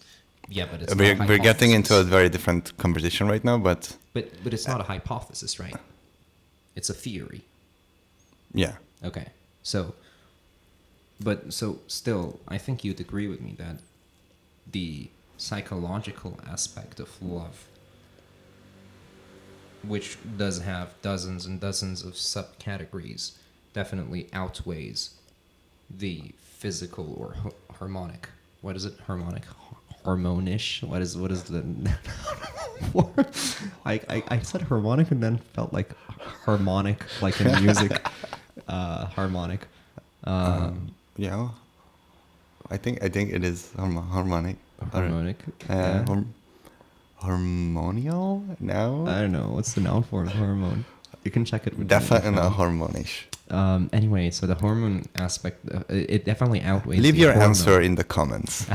Yeah, but it's we're getting into a very different conversation right now, but it's not a hypothesis, right? It's a theory. Yeah. Okay. So still, I think you'd agree with me that the psychological aspect of love, which does have dozens and dozens of subcategories, definitely outweighs the physical or harmonic. What is it? Harmonic? Harmonish? What is the I said harmonic and then felt like harmonic, like in music. Harmonic. Yeah. I think it is harmonic. Harmonic. Yeah. Harmonial? No? I don't know. What's the noun for hormone? You can check it. Definitely not harmonish. Anyway, so the hormone aspect, it definitely outweighs. Leave the your hormone. answer in the comments.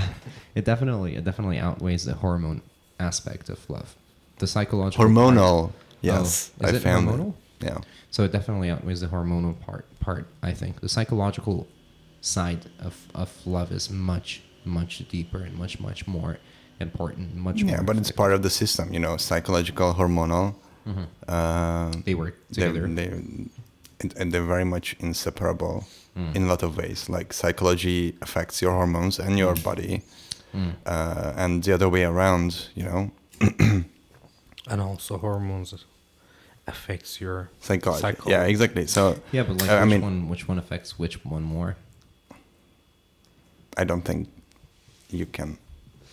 It definitely outweighs the hormone aspect of love. The psychological Hormonal. part. Yes, Oh, is I it found hormonal? it. Yeah. So it definitely outweighs the hormonal part. I think the psychological side of love is much deeper and much more important. Much more. Yeah, but it's part of the system, you know, psychological, hormonal. Mm-hmm. They work together. And they're very much inseparable in a lot of ways. Like psychology affects your hormones and your body, and the other way around, you know. And also hormones affects your psychology. Yeah, exactly. So yeah, but like which one affects which one more? I don't think you can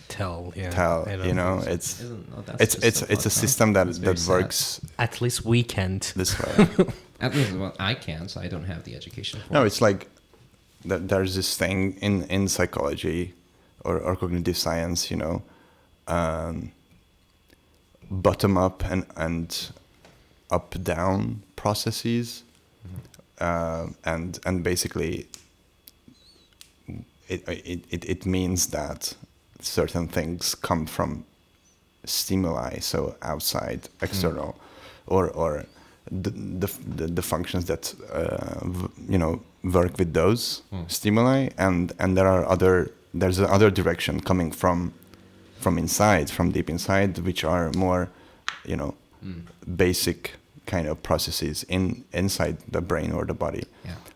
tell. You know, it's a so system that sad. works. At least we can't. This way. At least, well, I can't. So I don't have the education for No, it. it's like there's this thing in psychology or cognitive science, you know, bottom up and up down processes and basically it means that certain things come from stimuli, so outside, external, or the functions that work with those stimuli, and there's another direction coming from inside, from deep inside, which are more basic kind of processes inside the brain or the body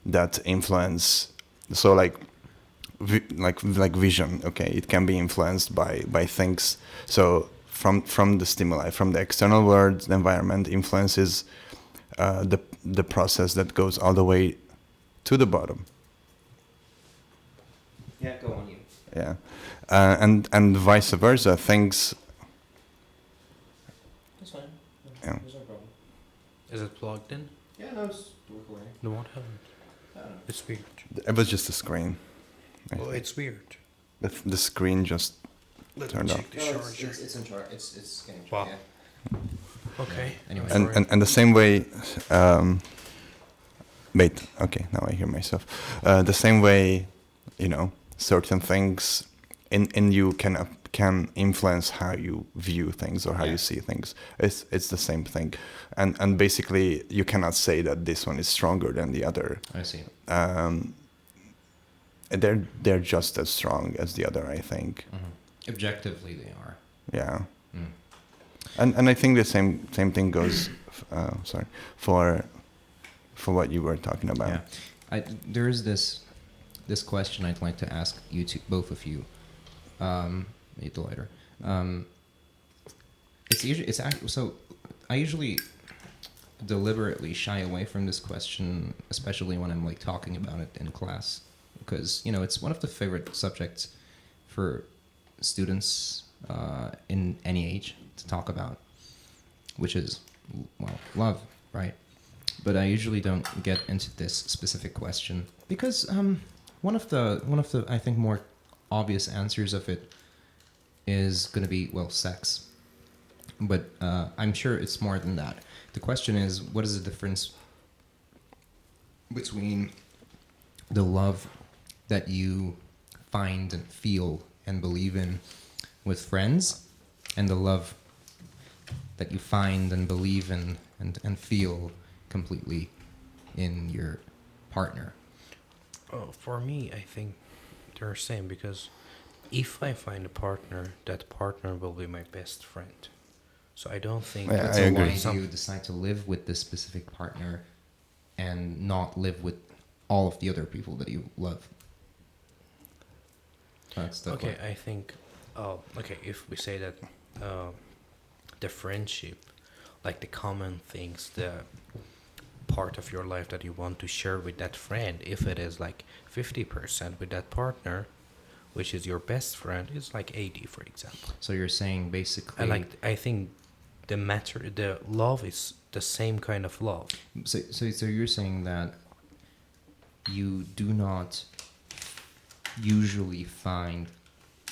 that influence. So like vision, okay, it can be influenced by things. So from the stimuli, from the external world, the environment influences the process that goes all the way to the bottom. Yeah, go on, you. Yeah, and vice versa. Things. That's fine. Yeah. There's no problem. Is it plugged in? Yeah, no, it's recording. No, what happened? I don't know. It's weird. It was just a screen. Well, it's weird. The screen just turned off. The charger. It's in charge. It's getting Wow. charged. Okay. Anyway. Sorry. And the same way. Wait. Okay. Now I hear myself. The same way, certain things in you can influence how you view things or how you see things. It's the same thing, and basically you cannot say that this one is stronger than the other. I see. They're just as strong as the other, I think. Mm-hmm. Objectively, they are. Yeah. Mm. And I think the same thing goes. For what you were talking about. Yeah, there is this question I'd like to ask you both of you. Need the lighter. So I usually deliberately shy away from this question, especially when I'm like talking about it in class, because it's one of the favorite subjects for students in any age to talk about, which is love, right? But I usually don't get into this specific question because one of the I think more obvious answers of it is going to be sex. But I'm sure it's more than that. The question is, what is the difference between the love that you find and feel and believe in with friends and the love that you find and believe in and feel completely in your partner? Oh, for me, I think they're the same, because if I find a partner, that partner will be my best friend. So I don't think Yeah, that's I So agree. why do you decide to live with this specific partner and not live with all of the other people that you love? That's the okay. point. I think, if we say that the friendship, like the common things, the part of your life that you want to share with that friend, if it is like 50% with that partner, which is your best friend, it's like 80, for example. So you're saying basically, I think the love is the same kind of love. so you're saying that you do not usually find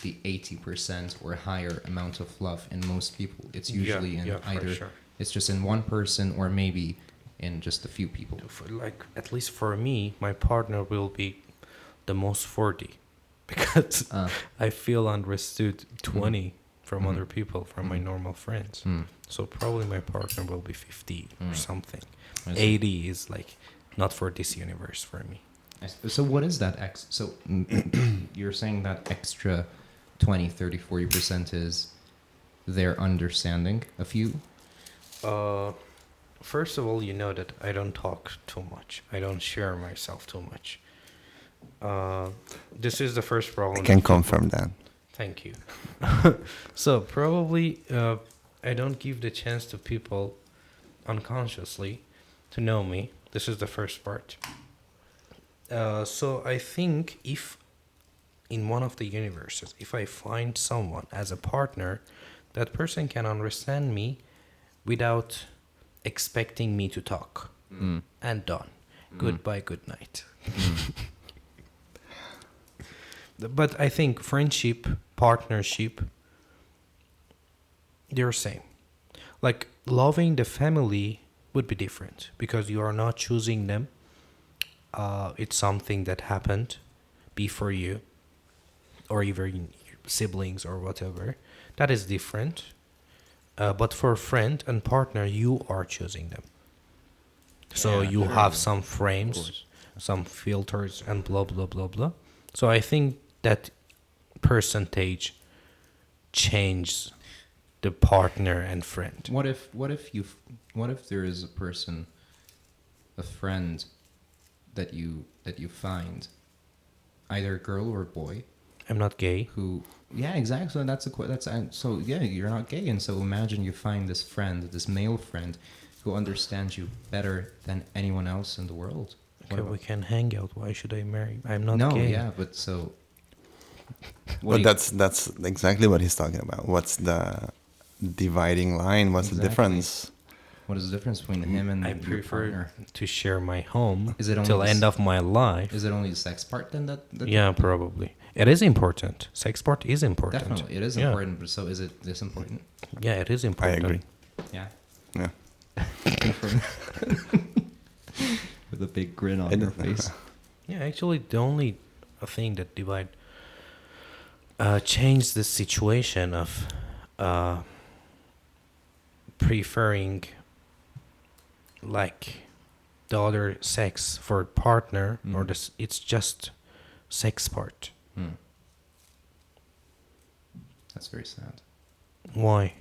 the 80% or higher amount of love in most people. It's usually in for either sure. it's just in one person or maybe in just a few people. Like, at least for me, my partner will be the most 40, because I feel understood 20 from other people, from my normal friends. So probably my partner will be 50 or something. I see. 80 is like not for this universe for me. So what is that so you're saying that extra 20, 30, 40% is their understanding of you? First of all, you know that I don't talk too much. I don't share myself too much. This is the first problem. I can confirm that. Thank you. So probably I don't give the chance to people unconsciously to know me. This is the first part. So I think if in one of the universes, if I find someone as a partner, that person can understand me without expecting me to talk. And done. Goodbye, good night. But I think friendship, partnership, they're same. Like, loving the family would be different because you are not choosing them. it's something that happened before you, or even siblings or whatever, that is different. But for friend and partner, you are choosing them. So Yeah, you sure, have yeah. some Of frames, course. some filters, and blah blah blah blah. So I think that percentage changes the partner and friend. What if there is a person, a friend that you find, either girl or boy, I'm not gay. who, yeah, exactly. So so yeah, you're not gay, and so imagine you find this friend, this male friend, who understands you better than anyone else in the world. Okay, we can hang out. Why should I marry? I'm not no, gay. yeah, but so. But that's exactly what he's talking about. What's the dividing line? What's the Exactly. difference? What is the difference between him and I your prefer partner? to share my home Is it only till this- end of my life. Is it only the sex part then that Yeah, probably. It is important. Sex part is important. Definitely, it is Yeah. important. But so is it this important? Yeah, it is I important. agree. Yeah. Yeah. With a big grin on It- your face. Yeah, actually, the only thing that divide change the situation of preferring like the other sex for partner or Mhm. this, it's just sex part. That's very sad. Why?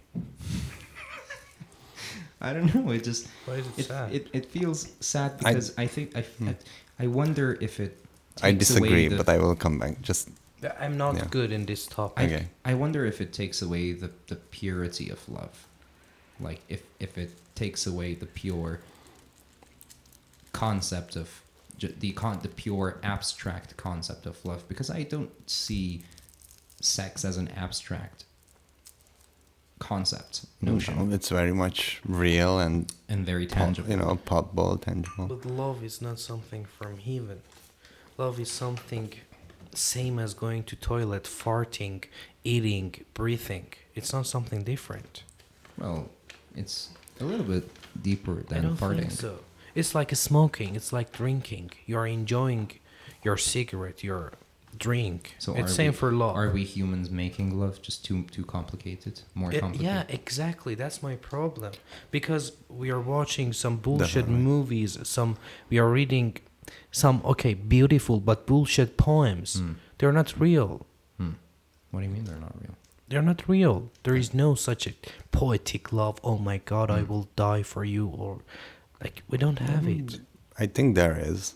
I don't know. It just Why is it sad? it feels sad because I wonder if it. I takes away disagree, the- but I will come back. Just I'm not Yeah. good in this topic. Okay. I wonder if it takes away the purity of love, like if it takes away the pure concept of the pure abstract concept of love, because I don't see sex as an abstract concept notion no, it's very much real and and very tangible. palpable, tangible. But love is not something from heaven. Love is something same as going to toilet, farting, eating, breathing. It's not something different. Well, it's a little bit deeper I than don't farting. think so. It's like smoking. It's like drinking. You're enjoying your cigarette, your drink. So it's are same we- for love. Are we humans making love just too complicated, more complicated? Yeah, exactly. That's my problem. Because we are watching some bullshit Definitely. movies, we are reading some beautiful but bullshit poems. They're not real. What do you mean they're not real? They're not real. There is no such a poetic love. Oh my God, I will die for you, or like we don't have it. I think there is,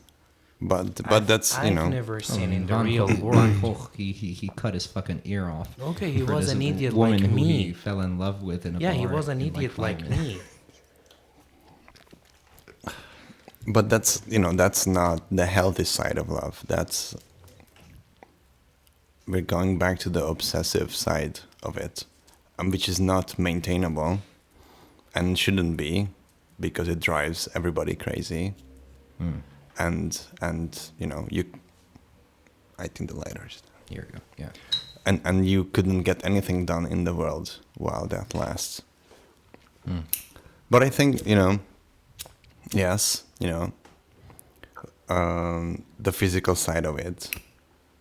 but that's I've you know. never seen in the Van real Gogh- world. Van Gogh, he cut his fucking ear off. Okay, he for was this an idiot woman like who me. he fell in love with in a Yeah, he bar was an in idiot 5 like minutes. me. But that's that's not the healthy side of love. That's we're going back to the obsessive side of it, which is not maintainable and shouldn't be, because it drives everybody crazy. And you. I think the lighters. Here we go. Yeah. And you couldn't get anything done in the world while that lasts. But I think yes, the physical side of it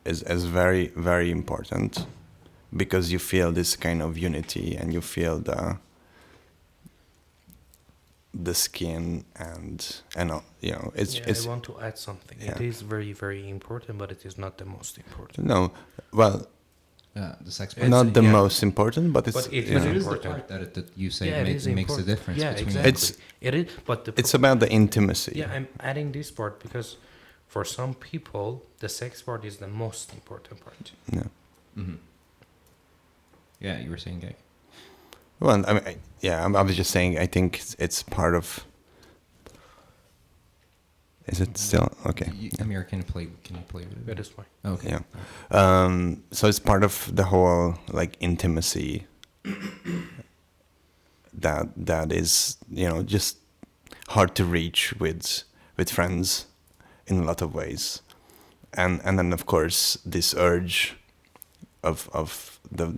is very, very important, because you feel this kind of unity and you feel the skin and it's Yeah, it's I want to add something. It Yeah. is very, very important, but it is not the most important. no, well, The sex part. It's- not the yeah. most important, but it's But it you But know, it is the important. part that you say Yeah, it makes is the important. difference Yeah, between. exactly. It's- it is, but it's about the intimacy. yeah, I'm adding this part because for some people, the sex part is the most important part. Yeah. Yeah, you were saying gay. Well, I mean, I was just saying. I think it's part of. Is it still okay? Amir, can you play with it? That is fine. Okay. Yeah. So it's part of the whole intimacy. that is just hard to reach with friends in a lot of ways, and then of course this urge of the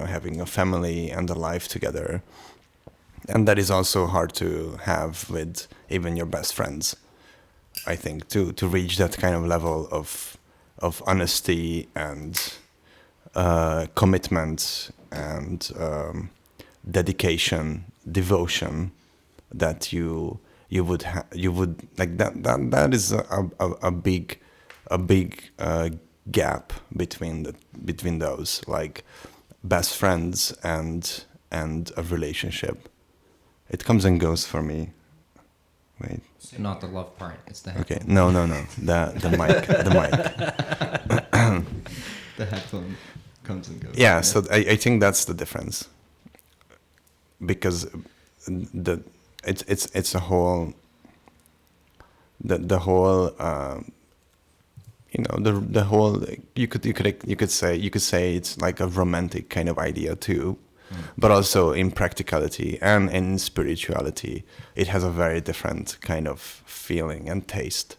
having a family and a life together, and that is also hard to have with even your best friends. I think, to reach that kind of level of honesty and commitment and dedication, devotion that you would like that is a big gap between those, like best friends and a relationship. It comes and goes for me. Wait. Not the love part. It's the Okay. headphone. No. The mic. The mic. The headphone comes and goes. Yeah. So I think that's the difference. Because it's a whole. The whole. The whole. You could say it's like a romantic kind of idea too. But also in practicality and in spirituality, it has a very different kind of feeling and taste.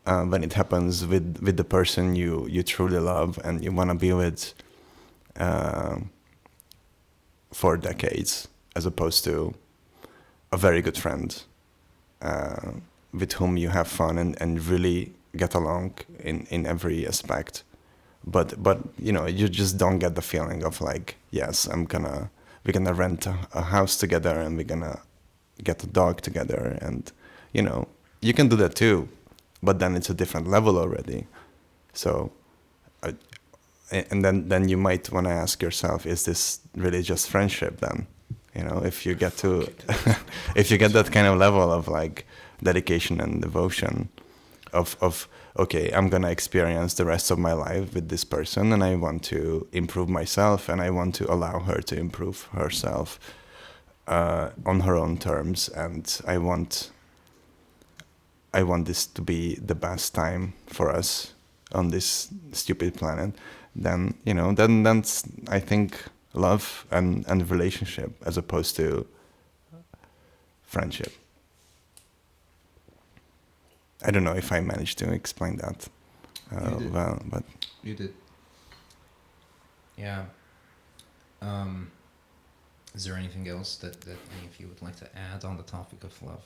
When it happens with the person you truly love and you want to be with for decades, as opposed to a very good friend with whom you have fun and really get along in every aspect. But you just don't get the feeling of like, yes, we're gonna rent a house together and we're gonna get a dog together, and you can do that too, but then it's a different level already. So and then you might want to ask yourself, is this really just friendship then? If you get to if you get that kind of level of like dedication and devotion of okay, I'm gonna experience the rest of my life with this person, and I want to improve myself, and I want to allow her to improve herself on her own terms, and I want this to be the best time for us on this stupid planet. Then then that's, I think, love and relationship as opposed to friendship. I don't know if I managed to explain that well, but You did. Yeah. Is there anything else that any of you would like to add on the topic of love?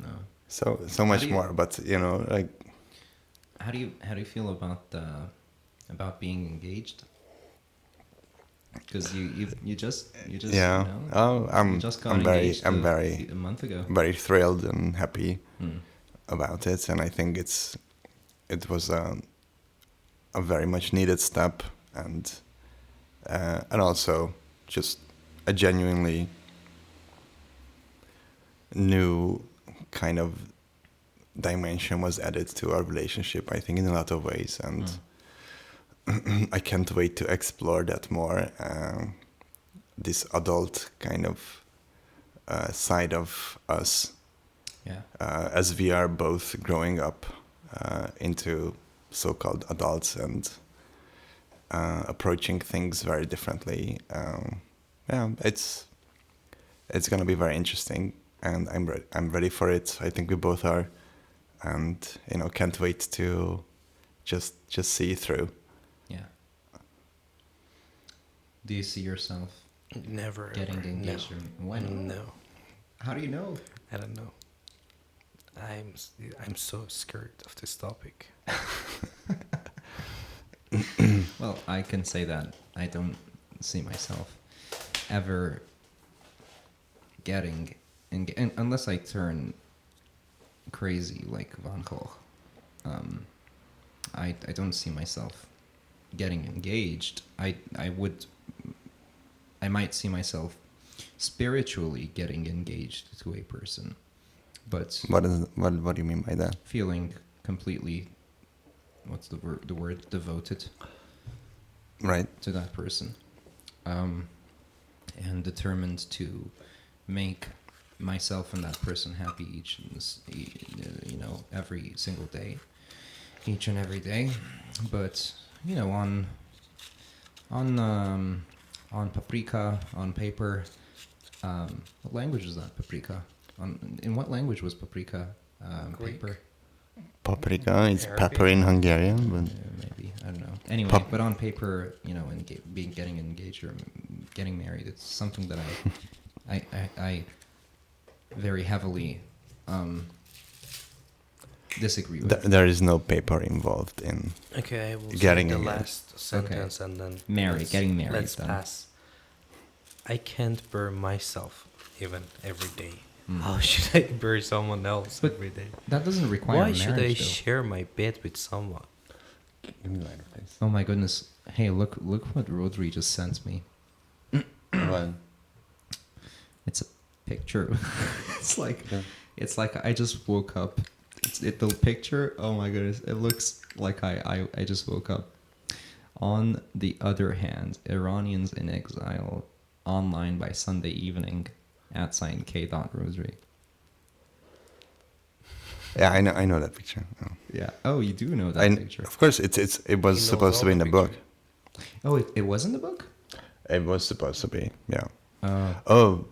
No. so much do you- more. But like, How do you feel about being engaged? Because you just yeah. you just got I'm very engaged a month ago. very thrilled and happy Hmm. about it, and I think it was a very much needed step, and also just a genuinely new kind of dimension was added to our relationship, I think, in a lot of ways, and I can't wait to explore that more, this adult kind of side of us, Yeah. as we are both growing up into so-called adults and approaching things very differently. Yeah, it's gonna be very interesting, and I'm ready for it. I think we both are, and can't wait to just see it through. Yeah. Do you see yourself Never getting ever. engaged? No. Or why not? No, How do you know? I don't know. I'm so scared of this topic. Well, I can say that I don't see myself ever getting unless I turn crazy like Van Gogh. I don't see myself getting engaged. I might see myself spiritually getting engaged to a person, but What do you mean by that? feeling completely, what's the word, devoted Right. to that person, and determined to make myself and that person happy every single day, each and every day. But on paprika, on paper, what language is that, paprika? In what language was paprika Greek. paper? Paprika is Arabic. pepper in Hungarian, but Maybe, I don't know. Anyway, but on paper, and getting engaged or getting married, it's something that I very heavily disagree with. There is no paper involved in. Okay, I will Getting say the engaged. last sentence and then Getting married. Let's then. pass. I can't burn myself even every day. Mm. How should I burn someone else But every day? That doesn't require Why marriage, should I though. share my bed with someone? Give me lighter, please. Oh my goodness! Hey, look what Rodri just sent me. What? It's a picture. it's like Yeah. it's like I just woke up. The picture. Oh my goodness! It looks like I just woke up. On the other hand, Iranians in exile online by Sunday evening at sign K.Rosary. Yeah, I know that picture. Oh. Yeah. Oh, you do know that picture. Of course, it He was knows supposed to all be in the the book. picture. Oh, it was in the book. It was supposed to be, yeah. Oh. Oh,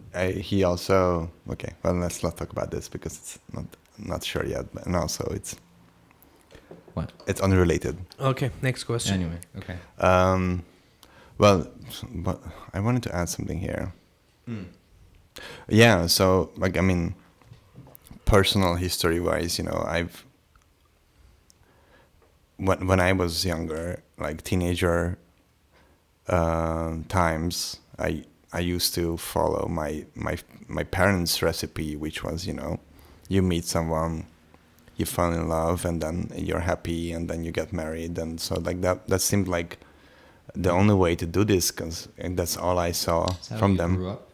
he also. Okay, well, let's not talk about this because it's not sure yet. And also, What? it's unrelated. Okay, next question. Anyway. Okay. Well, but I wanted to add something here. Mm. Yeah, so like I mean, personal history wise, I've when I was younger, like teenager times, I used to follow my parents' recipe, which was you meet someone, you fall in love, and then you're happy, and then you get married, and so like that seemed like the only way to do this, because that's all I saw That's how from you them. grew up?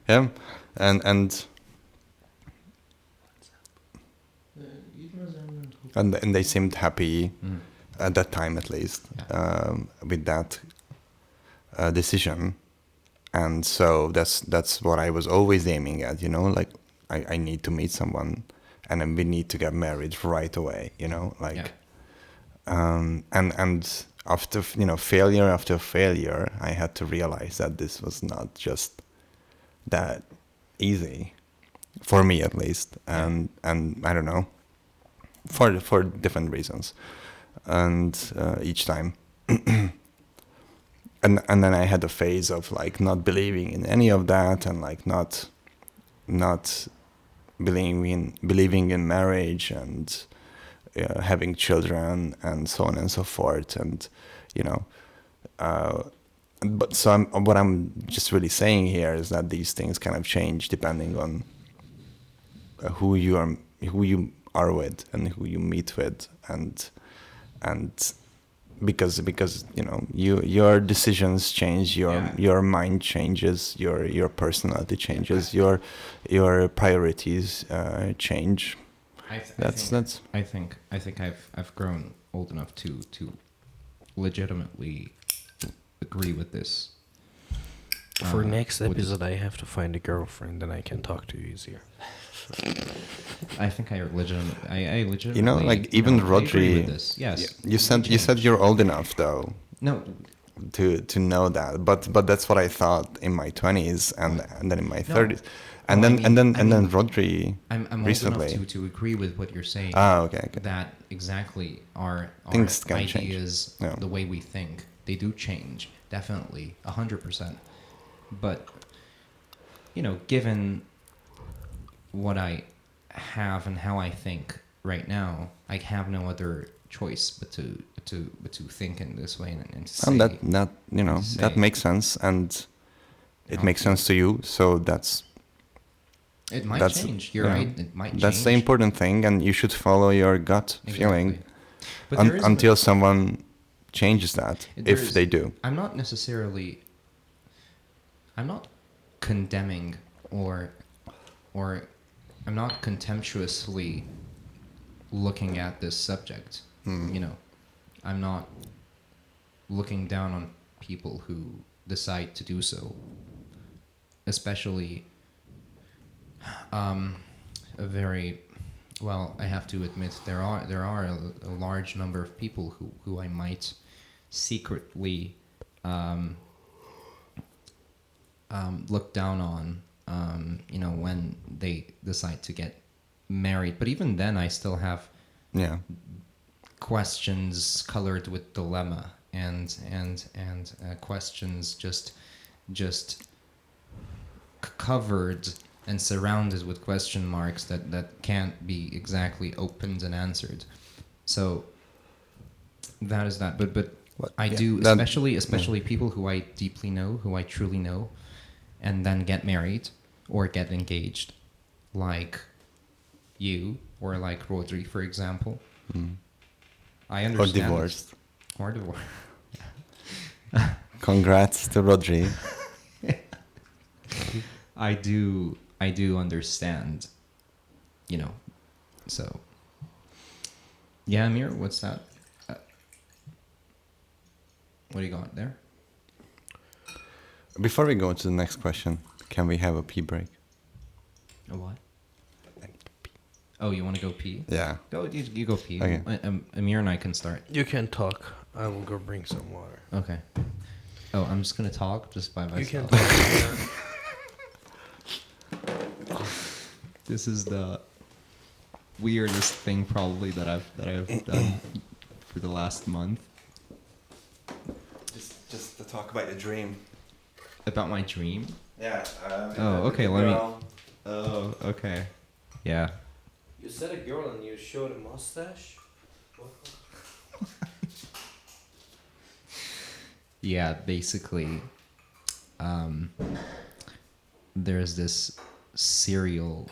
Yeah, and they seemed happy Mm. at that time, at least, Yeah. with that decision, and so that's what I was always aiming at. Like I need to meet someone, and then we need to get married right away. Like, and after failure after failure, I had to realize that this was not just that easy, for me at least, and I don't know, for different reasons, and each time, and then I had a phase of like not believing in any of that, and like not believing in marriage and having children and so on and so forth, and but so what I'm just really saying here is that these things kind of change depending on who you are with and who you meet with, and because your decisions change, your mind changes, your personality changes, your priorities change. I think I've grown old enough to legitimately agree with this. For next with episode, I have to find a girlfriend, then I can talk to you easier. I think I legitimately. Like even I agree Rodri. with this. Yes. You said you're old enough though No. to know that, but that's what I thought in my 20s and then in my 30s, and No, then I mean, Rodri I'm recently. old enough to agree with what you're saying. Okay. That exactly our Things can change. ideas, Yeah. the way we think, they do change, definitely, 100%. But given what I have and how I think right now, I have no other choice but to think in this way and say, And that makes sense, and it makes sense to you. So it might change. You're right. It might change. That's the important thing, and you should follow your gut feeling But there is until someone changes that, There if is- they do. I'm not condemning or I'm not contemptuously looking at this subject. I'm not looking down on people who decide to do so, especially I have to admit there are a large number of people who I might secretly look down on, when they decide to get married. But even then, I still have questions colored with dilemma and questions just covered and surrounded with question marks that can't be exactly opened and answered. So that is that. But What? I Yeah, do, that- especially people who I deeply know, who I truly know, and then get married or get engaged, like you or like Rodri, for example. I Or understand. divorced. Or divorced. Congrats to Rodri. I do understand, you know. So, yeah, Amir, what's that? What do you got there? Before we go to the next question, can we have a pee break? A what? Oh, you want to go pee? Yeah. Go, you go pee. Okay. Amir and I can start. You can talk. I will go bring some water. Okay. Oh, I'm just gonna talk just by myself. You can talk. This is the weirdest thing probably that I've done for the last month. Just to talk about your dream. About my dream. Yeah. Oh, okay. Let me. Oh, okay. Yeah. You said a girl and you showed a mustache? Yeah, basically, there's this serial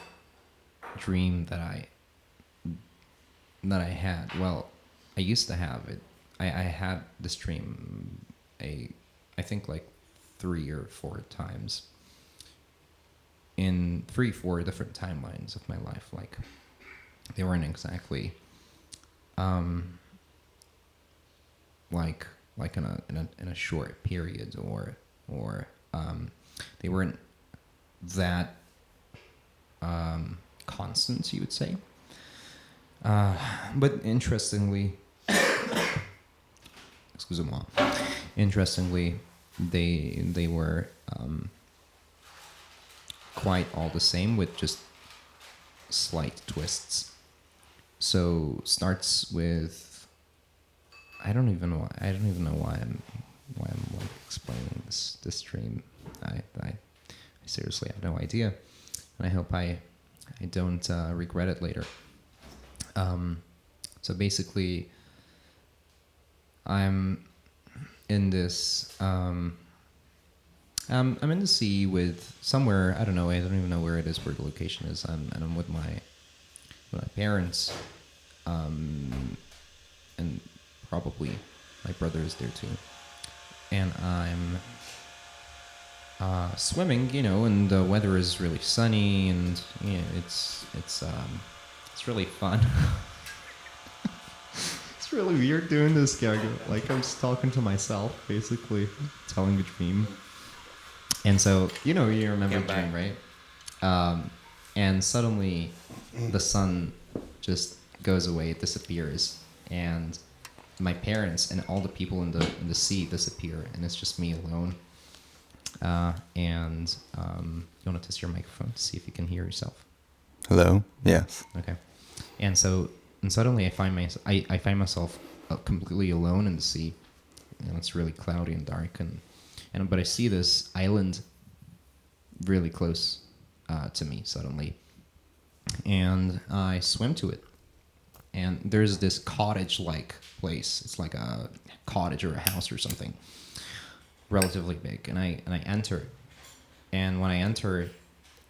dream that I had. Well, I used to have it. I had this dream I think like 3 or 4 times in 3-4 different timelines of my life. Like they weren't exactly like in a short period or they weren't that constant, you would say. But interestingly, excusez-moi, interestingly, they were quite all the same with just slight twists. So starts with I don't even know why I'm like explaining this dream. I seriously have no idea, and I hope I don't regret it later. So basically, I'm in this. I'm in the sea with somewhere. I don't know. I don't even know where it is, where the location is. And I'm with my parents, and probably my brother is there too. And I'm swimming, and the weather is really sunny, and it's really fun. It's really weird doing this, Gaga. Like I'm just talking to myself, basically, telling a dream. And so, you remember the dream, right? And suddenly, the sun just goes away, it disappears, and my parents and all the people in the sea disappear, and it's just me alone. And you want to test your microphone to see if you can hear yourself? Hello. Yes. Okay. And suddenly I find myself completely alone in the sea. It's really cloudy and dark, but I see this island really close to me suddenly, and I swim to it. And there's this cottage-like place. It's like a cottage or a house or something, relatively big. And I enter, and when I enter,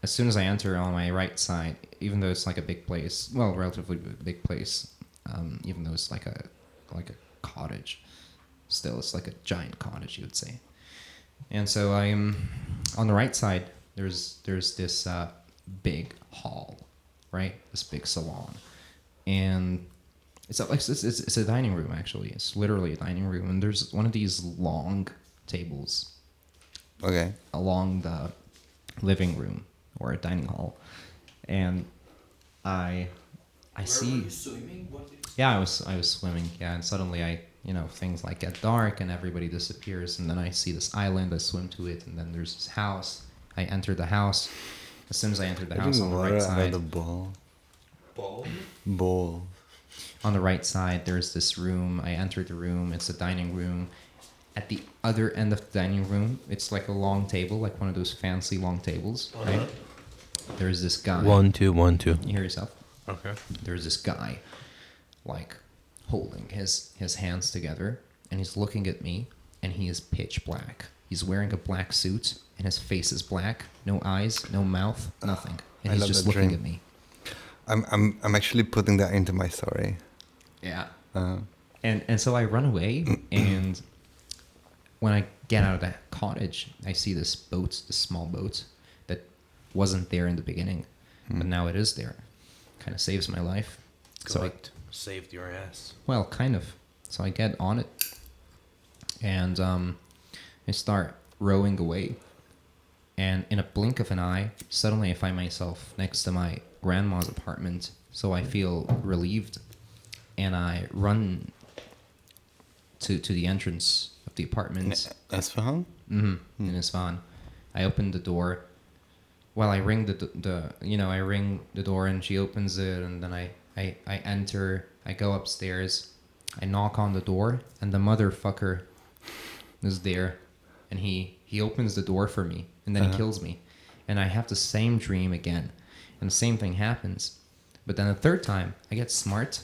as soon as I enter, on my right side, even though it's like a big place, well, relatively big place, even though it's like a cottage, still it's like a giant cottage, you would say. And so I'm on the right side. There's this big hall, right? This big salon, and it's a dining room, actually. It's literally a dining room, and there's one of these long tables, Okay. along the living room or a dining hall, and I see. Were you swimming? What did you Yeah, I was swimming. Yeah, and suddenly things like get dark and everybody disappears, and then I see this island. I swim to it, and then there's this house. I enter the house. As soon as I enter the house, on the right side, The ball. Ball? Ball. on the right side, there's this room. I enter the room. It's a dining room. At the other end of the dining room, it's like a long table, like one of those fancy long tables, right? there's this guy. 1 2 1 2. You hear yourself? Okay. There's this guy, like, holding his hands together, and he's looking at me, and he is pitch black. He's wearing a black suit, and his face is black. No eyes, no mouth, nothing. And I he's love just that looking dream. at me. I'm actually putting that into my story. Yeah. Uh, And so I run away, and when I get out of the cottage, I see this small boat that wasn't there in the beginning, but now it is there. Kind of saves my life. So saved your ass. well, kind of. So I get on it, and I start rowing away. And in a blink of an eye, suddenly I find myself next to my grandma's apartment. So I feel relieved, and I run to the entrance of the apartment. Esfahan? In Isfahan. I open the door. Well, I ring I ring the door, and she opens it, and then I enter. I go upstairs. I knock on the door, and the motherfucker is there, and he opens the door for me, and then he kills me, and I have the same dream again, and the same thing happens, but then the third time I get smart,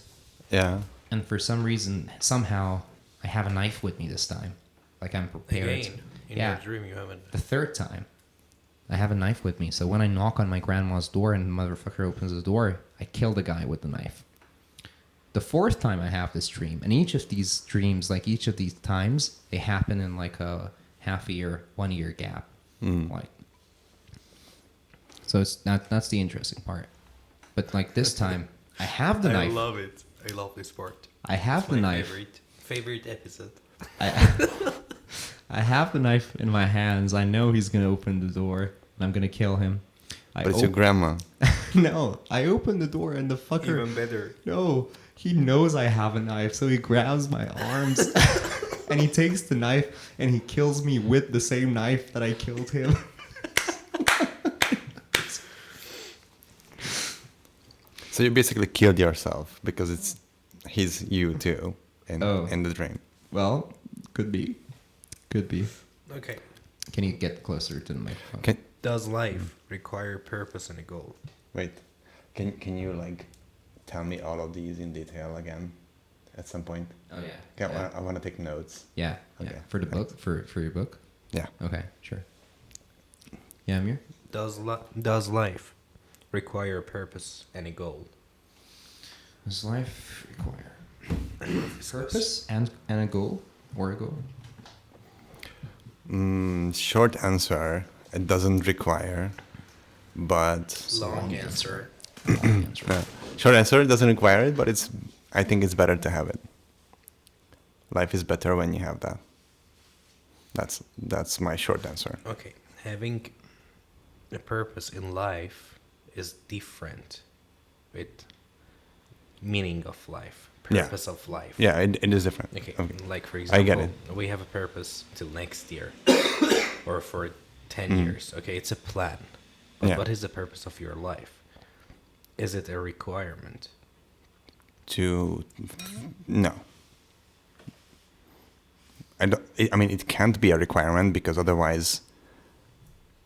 Yeah. and for some reason, somehow, I have a knife with me this time, like I'm prepared. Again, in your dream, you haven't. The third time, I have a knife with me. So when I knock on my grandma's door and the motherfucker opens the door, I kill the guy with the knife. The fourth time I have this dream, and each of these dreams, like each of these times, they happen in like a half a year, 1 year gap. Like, so it's that's the interesting part. But like this time, I have the knife. love it. I love this part. I have the knife. Favorite episode. I have the knife in my hands. I know he's gonna open the door, and I'm gonna kill him. But it's your grandma. No, I open the door, and the fucker. Even better. No, he knows I have a knife, so he grabs my arms, and he takes the knife, and he kills me with the same knife that I killed him. So you basically killed yourself because he's you too in the dream. Well, could be. Okay. Can you get closer to the microphone? Okay. Does life require purpose and a goal? Wait. Can you like tell me all of these in detail again at some point? Oh yeah. Okay, I want to take notes. Yeah. Okay. For the book, for your book. Yeah. Okay, sure. Yeah, Amir? Does life require a purpose and a goal? Does life require purpose and a goal? Or a goal? Short answer, it doesn't require, but Long answer. Long answer. short answer, it doesn't require it, but I think it's better to have it. Life is better when you have that. That's my short answer. Okay. Having a purpose in life is different with meaning of life, Yeah. purpose of life. Yeah, it is different. Okay. Okay. Like for I example, get it. we have a purpose till next year or for 10 years. Okay, it's a plan. But Yeah. what is the purpose of your life? Is it a requirement? No. I mean, it can't be a requirement because otherwise,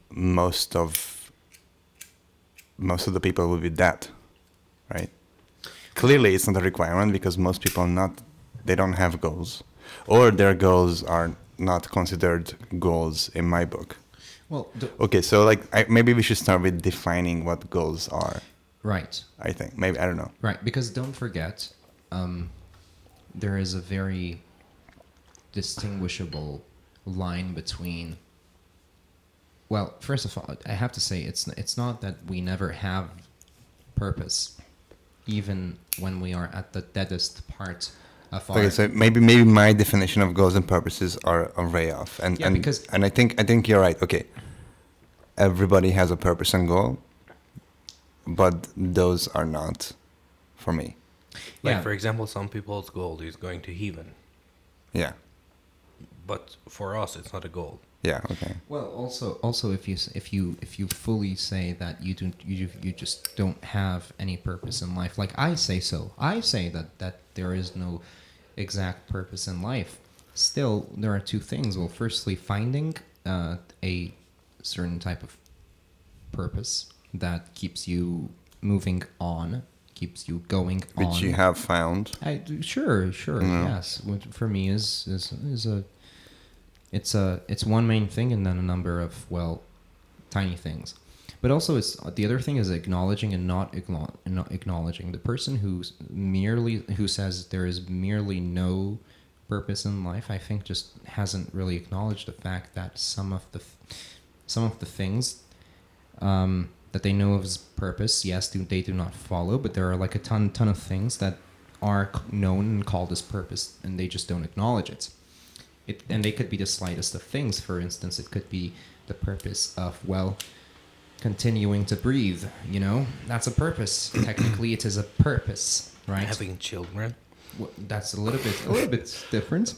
most of the people will be dead, right? Clearly, it's not a requirement because most people they don't have goals, or their goals are not considered goals in my book. Well, Okay, so maybe we should start with defining what goals are. right. I think maybe I don't know. Right, because don't forget, there is a very distinguishable line between. Well, first of all, I have to say it's not that we never have purpose, even when we are at the deadest part of our. Okay, so maybe my definition of goals and purposes are way off, and Yeah, because- I think you're right. Okay, everybody has a purpose and goal, but those are not for me. Like Yeah. for example, some people's goal is going to heaven, Yeah, but for us, it's not a goal. yeah, okay. Well, also, if you fully say that you just don't have any purpose in life, like I say so, I say that there is no exact purpose in life. Still, there are two things. Well, firstly, finding a certain type of purpose that keeps you moving on, keeps you going on. Which you have found. Sure, yes. Which for me is it's one main thing and then a number of tiny things. But also, it's the other thing is acknowledging and not acknowledging the person who says there is merely no purpose in life. I think just hasn't really acknowledged the fact that some of the things that they know as purpose, yes, they do not follow, but there are like a ton of things that are known and called as purpose, and they just don't acknowledge it. And they could be the slightest of things. For instance, it could be the purpose of continuing to breathe. That's a purpose. Technically, it is a purpose, right? Having children. That's a little bit different.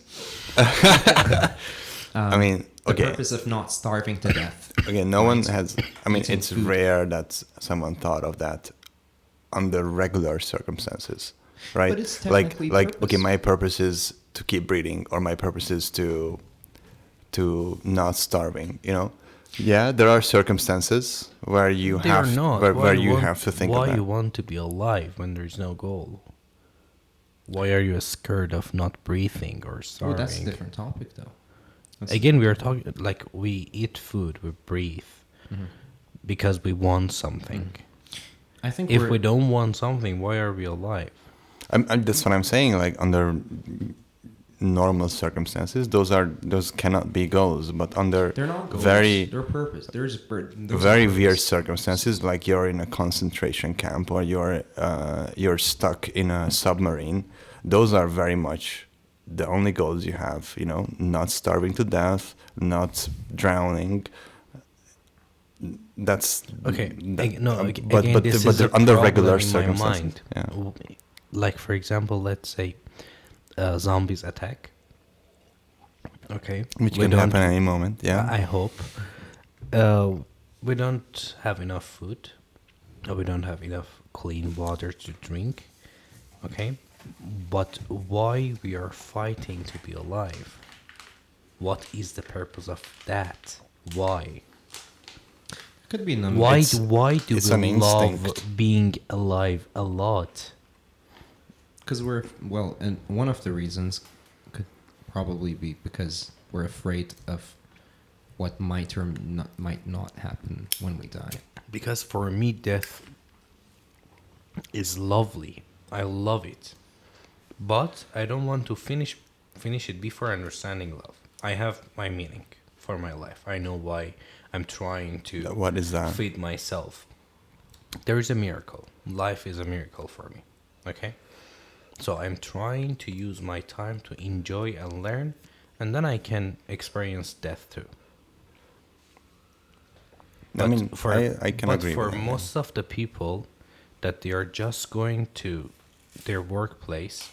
I mean, the okay. purpose of not starving to death. Okay, no one has. I mean, Eating it's food. rare that someone thought of that under regular circumstances, right? But it's technically like purpose. okay, my purpose is to keep breathing, or my purpose is to not starving. Yeah, there are circumstances where you They have are not. where you have to think of why that. you want to be alive when there's no goal? Why are you scared of not breathing or starving? Well, that's a different topic, though. Again, we are talking like we eat food, we breathe because we want something. I think If we don't want something, why are we alive? That's what I'm saying. Like under normal circumstances, those cannot be goals. But under they're not goals. They're purpose. There's very weird circumstances, like you're in a concentration camp or you're stuck in a submarine. Those are very much the only goals you have. Not starving to death, not drowning. That's Okay. but this but is they're a under problem regular in my circumstances. mind. Yeah. Like for example, let's say zombies attack. Okay. Which We can don't- happen any moment. Yeah. I hope. We don't have enough food. We don't have enough clean water to drink. Okay. But why we are fighting to be alive? What is the purpose of that? Why? could be a number. Why It's- do it's we an love instinct. being alive a lot? Because and one of the reasons could probably be because we're afraid of what might or might not happen when we die. Because for me, death is lovely. I love it, but I don't want to finish it before understanding love. I have my meaning for my life. I know why I'm trying to What is that? feed myself. There is a miracle. Life is a miracle for me. Okay, so I'm trying to use my time to enjoy and learn, and then I can experience death too. I mean, I can but agree for with that. most of the people that they are just going to their workplace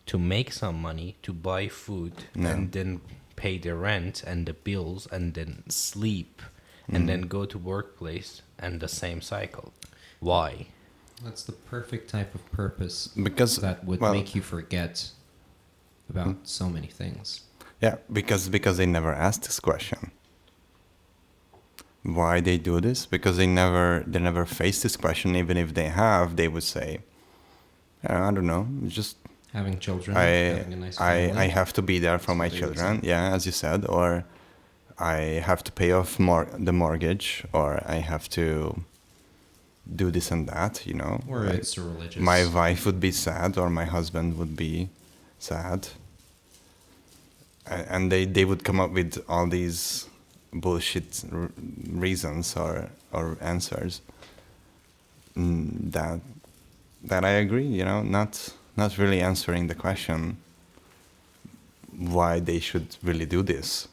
to make some money, to buy food, No. and then pay the rent and the bills, and then sleep, and then go to workplace, and the same cycle. Why? That's the perfect type of purpose Because that would well, make you forget about so many things. Yeah, because they never asked this question. Why they do this? Because they never face this question. Even if they have, they would say, I don't know, just Having children, having a nice family. I have to be there for my That's what they would children. say. Yeah, as you said, or I have to pay off the mortgage, or I have to do this and that. Or like, it's a religious. my wife would be sad, or my husband would be sad, and they would come up with all these bullshit reasons or answers that I agree, not really answering the question why they should really do this.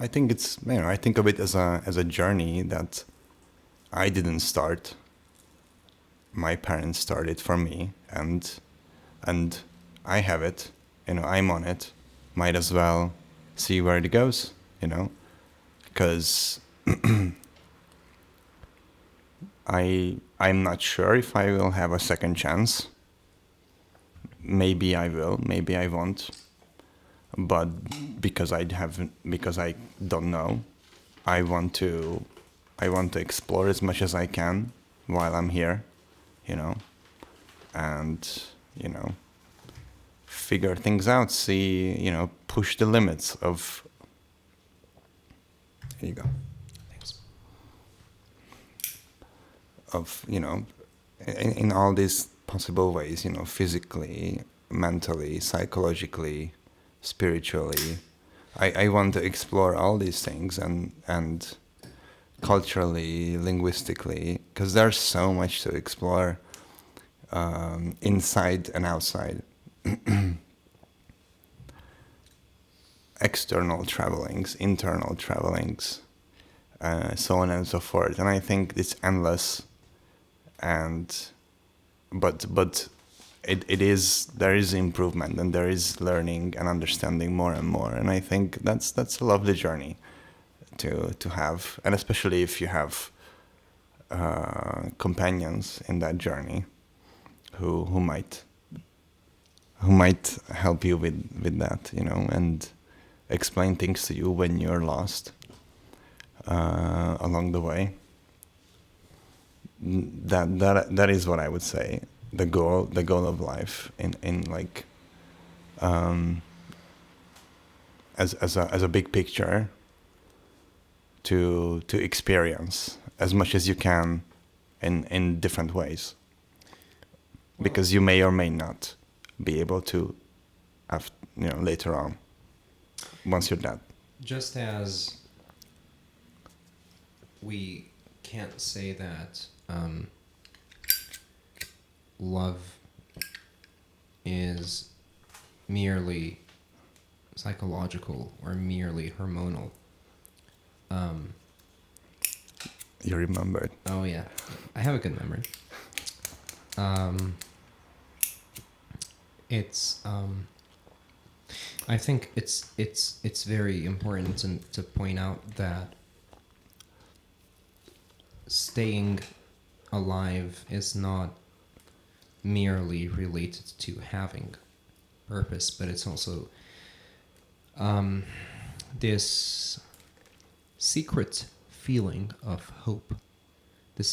I think it's, I think of it as a journey that I didn't start. My parents started for me, and I have it. I'm on it. Might as well see where it goes. Because I'm not sure if I will have a second chance. Maybe I will, maybe I won't. But because I don't know, I want to I want to explore as much as I can while I'm here, you know, and, you know, figure things out, see, you know, push the limits of. Here you go. Thanks. Of, you know, in all these possible ways, you know, physically, mentally, psychologically, spiritually. I want to explore all these things and culturally, linguistically, because there's so much to explore inside and outside. External travelings, internal travelings, so on and so forth. And I think it's endless. And but it is, there is improvement and there is learning and understanding more and more. And I think that's a lovely journey to have, and especially if you have companions in that journey who might help you with that, you know, and explain things to you when you're lost along the way. That is what I would say the goal of life in like as a big picture, to experience as much as you can in different ways, because you may or may not be able to you know, later on, once you're dead. Just as we can't say that love is merely psychological or merely hormonal. You remembered. Oh yeah, I have a good memory. It's I think it's very important to point out that staying alive is not merely related to having purpose, but it's also this secret feeling of hope, this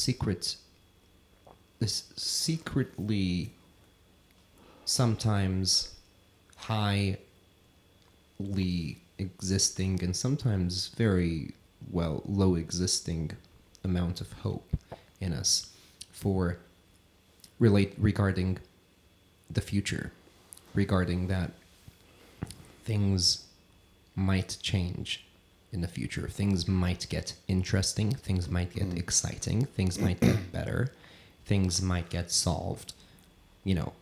secretly sometimes highly existing and sometimes very low existing amount of hope in us for regarding the future, regarding that things might change in the future, things might get interesting, things might get exciting, things might get better, things might get solved, you know,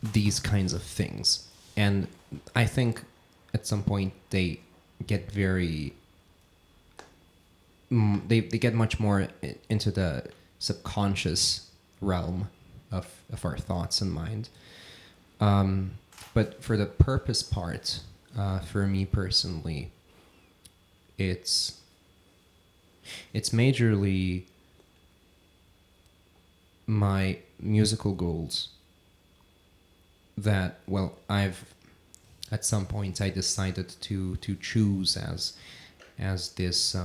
these kinds of things. And I think at some point they get very they get much more into the subconscious realm of our thoughts and mind. But for the purpose part, for me personally, it's majorly my musical goals that, well, at some point I decided to choose as this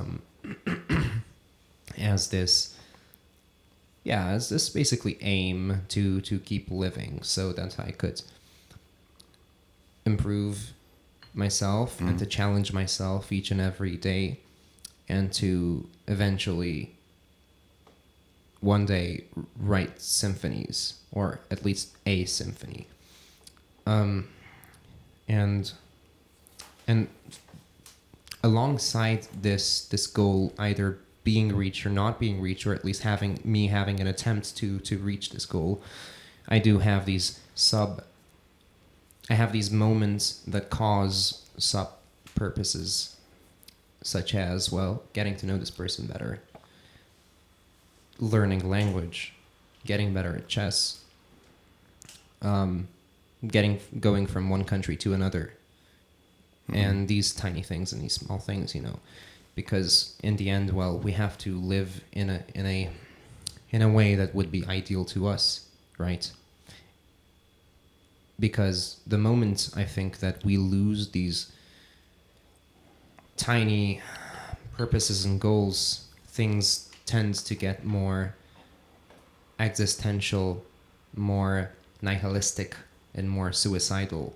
as this basically aim to keep living, so that I could improve myself and to challenge myself each and every day, and to eventually one day write symphonies, or at least a symphony. And alongside this goal either being reached or not being reached, or at least having an attempt to reach this goal, I do have these moments that cause sub purposes, such as, well, getting to know this person better, learning language, getting better at chess, going from one country to another, and these tiny things and these small things, you know, because in the end, well, we have to live in a way that would be ideal to us, right? Because the moment I think that we lose these tiny purposes and goals things tend to get more existential, more nihilistic, and more suicidal.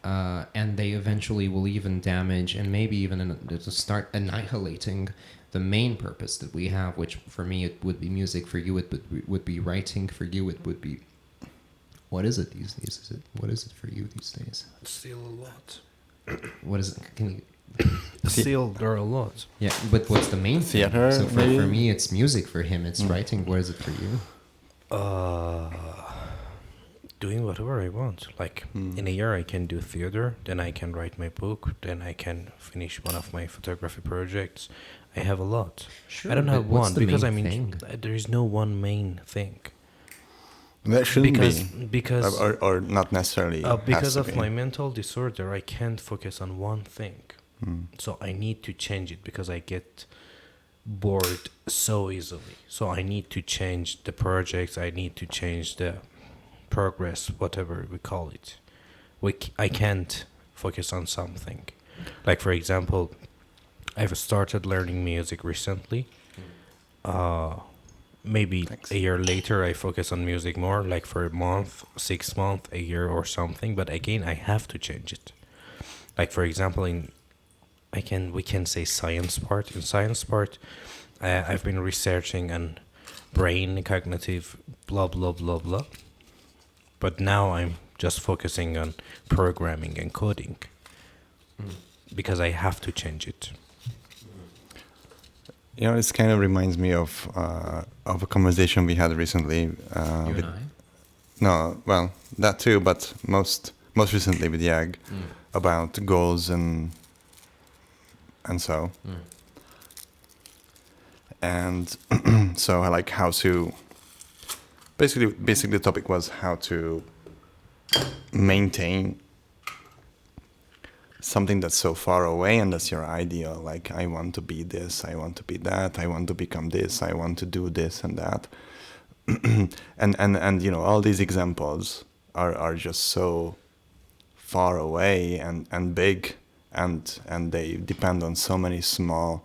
And they eventually will even damage and maybe even to start annihilating the main purpose that we have, which for me it would be music, for you it would be writing, for you it would be... What is it these days? What is it for you these days? Still a lot. What is it? Can you... Still, there are a lot. Yeah, but what's the main thing? Theater, So for maybe? me it's music, for him it's writing. What is it for you? Doing whatever I want. Like in a year, I can do theater. Then I can write my book. Then I can finish one of my photography projects. I have a lot. Sure, I don't but have what's one the because main I mean thing? there is no one main thing. That shouldn't Because or not necessarily. because has of to be. my mental disorder, I can't focus on one thing. So I need to change it because I get bored so easily. So I need to change the projects. I need to change the progress, whatever we call it. I can't focus on something. Like for example, I've started learning music recently. Maybe Thanks. a year later I focus on music more, like for a month, 6 months, a year or something. But again, I have to change it. Like for example, we can say science part. In science part, I've been researching on brain, cognitive, blah blah blah blah. But now I'm just focusing on programming and coding because I have to change it. You know, this kind of reminds me of a conversation we had recently. You With, and I? no, well, that too, but most recently with Yag about goals and so. And so I like how to basically the topic was how to maintain something that's so far away and that's your ideal. Like, I want to be this, I want to be that, I want to become this, I want to do this and that. and you know, all these examples are just so far away and big, and they depend on so many small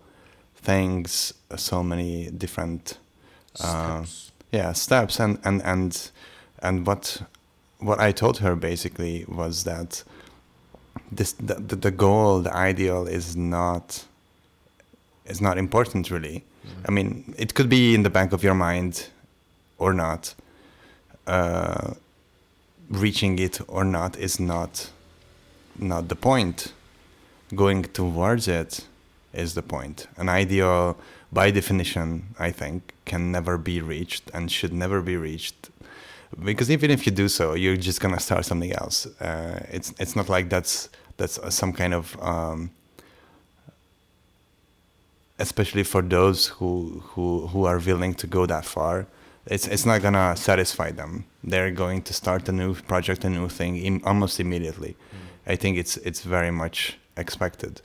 things, so many different steps. And what I told her basically was that the goal, the ideal is not important really. I mean, it could be in the back of your mind or not. Reaching it or not is not the point. Going towards it is the point. An ideal, by definition, I think, can never be reached and should never be reached, because even if you do so, you're just gonna start something else. It's not like that's some kind of especially for those who are willing to go that far. It's not gonna satisfy them. They're going to start a new project, a new thing almost immediately. I think it's very much expected,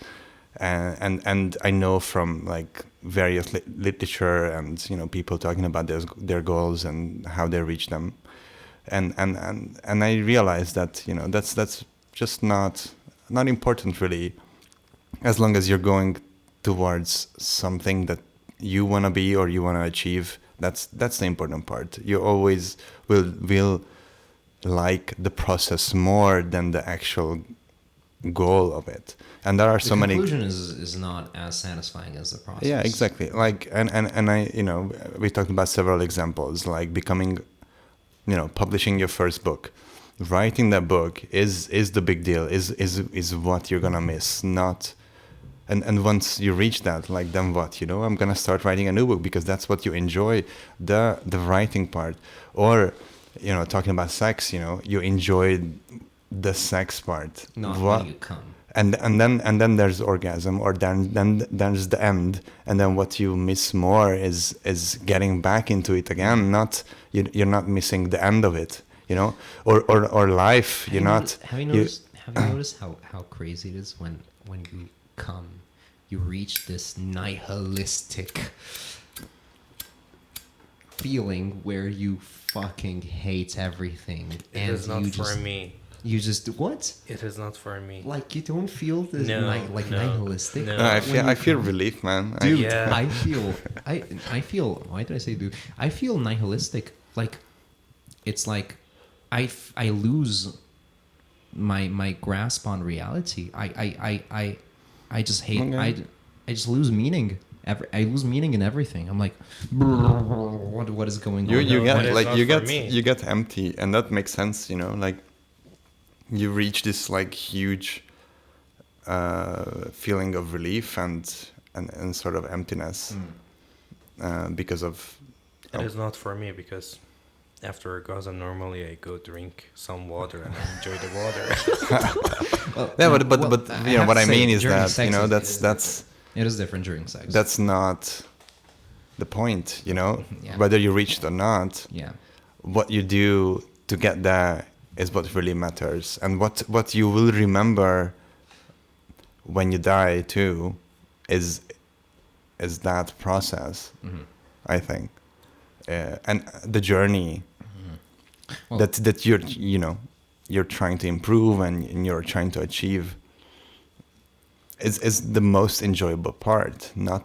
and I know from like various literature and, you know, people talking about their goals and how they reach them, and I realized that, you know, that's just not important really, as long as you're going towards something that you want to be or you want to achieve. That's the important part. You always will like the process more than the actual goal of it. And there are so many. The conclusion is not as satisfying as the process. Yeah, exactly. Like, and I, you know, we talked about several examples, like becoming, you know, publishing your first book. Writing that book is the big deal, is what you're gonna miss, not. And once you reach that, like, then what? You know, I'm gonna start writing a new book because that's what you enjoy, the writing part. Or, you know, talking about sex, you know, you enjoy the sex part. Not when you come. And then there's orgasm, or then there's the end, and then what you miss more is getting back into it again. Not you're not missing the end of it, you know, or life. Have you noticed how crazy it is when you come, you reach this nihilistic feeling where you fucking hate everything, It is not you for just, me. You just what? It is not for me. Like you don't feel this No, like no, nihilistic? no. No, I when you feel come- relief, man. Dude, Yeah. I feel. Why did I say dude? I feel nihilistic. Like, it's like, I lose my grasp on reality. I just hate. Okay. I just lose meaning. I lose meaning in everything. I'm like, what is going on? You no, get that is like not you for get me. you get empty, and that makes sense. You know, like you reach this like huge feeling of relief and sort of emptiness because of. It is not for me because after orgasm, normally I go drink some water and I enjoy the water. Well, Yeah, well, but I you know have what to I say, mean is during that sex you know it that's is that's different. It is different during sex. that's not the point. You know, Yeah. whether you reach it or not, yeah. what you do to get there is what really matters, and what you will remember when you die too is that process. Mhm. I think, and the journey Well, that you're trying to improve and you're trying to achieve is the most enjoyable part, not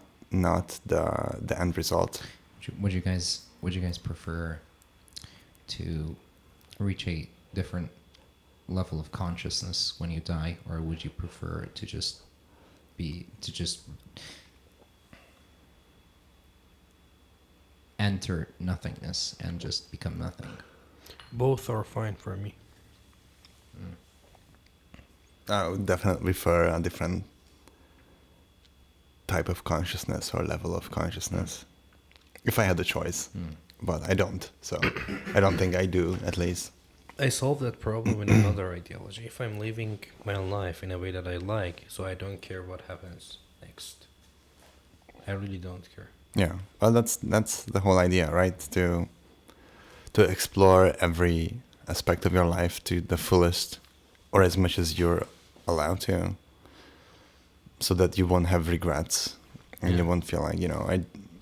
the end result. would you guys prefer to reach a different level of consciousness when you die, or would you prefer to just enter nothingness and just become nothing? Both are fine for me. I would definitely prefer a different type of consciousness or level of consciousness if I had the choice, but I don't. So I don't think I do, at least. I solve that problem in another ideology. If I'm living my life in a way that I like, so I don't care what happens next. I really don't care. Yeah. Well, that's the whole idea, right? To explore every aspect of your life to the fullest, or as much as you're allowed to, so that you won't have regrets and Yeah. you won't feel like,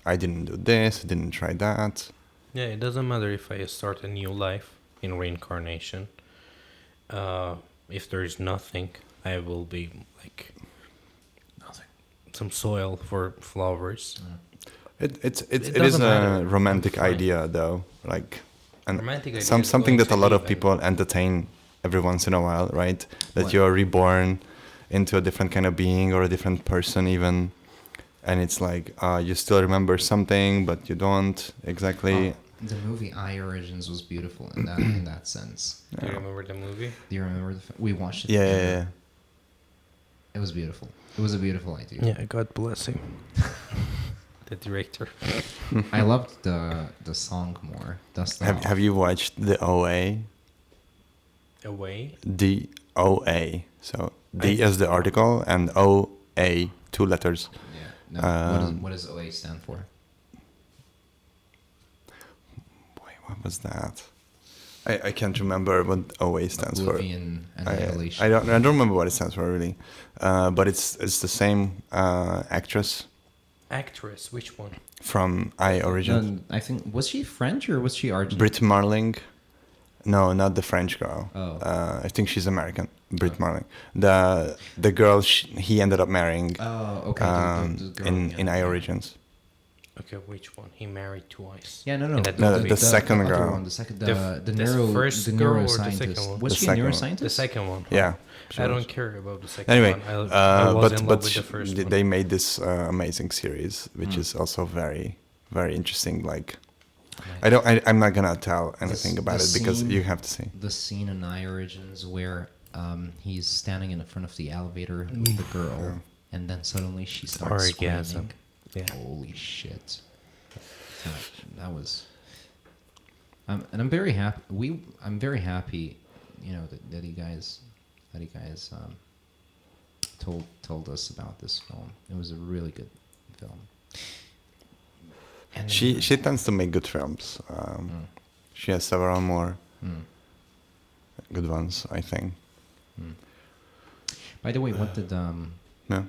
I didn't do this, I didn't try that. Yeah, it doesn't matter if I start a new life in reincarnation. If there is nothing, I will be like nothing. Some soil for flowers. It is doesn't matter. a romantic I'm fine. idea, though. Like, and Romantic idea is something going that a to lot of heaven. people entertain every once in a while, right? That What? you're reborn into a different kind of being or a different person, even, and it's like you still remember something, but you don't exactly. Well, the movie I Origins was beautiful in that sense. Do you remember the movie? Do you remember we watched it? Yeah, together. yeah, yeah. It was beautiful. It was a beautiful idea. Yeah, God bless him. The director. I loved the song more. Dust Off. Have you watched the OA? Away. The OA. So D is the article and OA, 2 letters. Yeah. No. What does OA stand for? Boy, what was that? I can't remember what OA stands for. Oblivion, Annihilation. I don't remember what it stands for really, but it's the same actress Actress, which one? from I Origins. I think, was she French or was she Argentine? Brit Marling. No, not the French girl. Oh. I think she's American. Brit Marling. The girl he ended up marrying Oh, okay. The girl, in I Origins. Okay, which one? He married twice. Yeah, no. In that No, movie. the second other girl. one, the second, The first the girl or the second neuroscientist. one? Was The she a second one. neuroscientist? The second one. Yeah. I don't care about the second Anyway, one. I was in love with the first one. they made this amazing series, which is also very, very interesting. Like, I'm not gonna tell anything about it because scene- you have to see. The scene in I Origins where he's standing in front of the elevator with the girl, and then suddenly she starts Orgasm. screaming. Yeah. Holy shit! That was. And I'm very happy. I'm very happy, that you guys told us about this film. It was a really good film. And She tends to make good films. She has several more good ones, I think. By the way, what did No.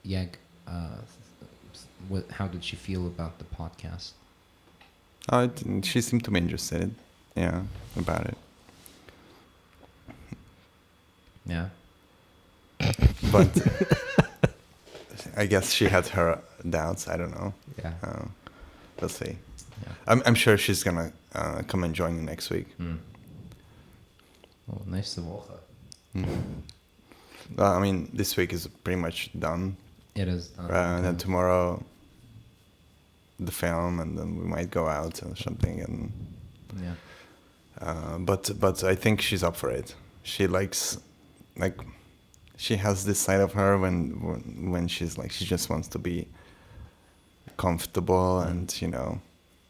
Yeg how did she feel about the podcast? She seemed to be interested. Yeah, about it. Yeah. But I guess she had her doubts. I don't know. Yeah. We'll see. Yeah. I'm sure she's gonna come and join you next week. Oh, nächste Woche. Well, I mean, this week is pretty much done. It is. And then tomorrow, the film, and then we might go out or something. And Yeah. but I think she's up for it. She likes, like, she has this side of her when she's like, she just wants to be comfortable and, you know,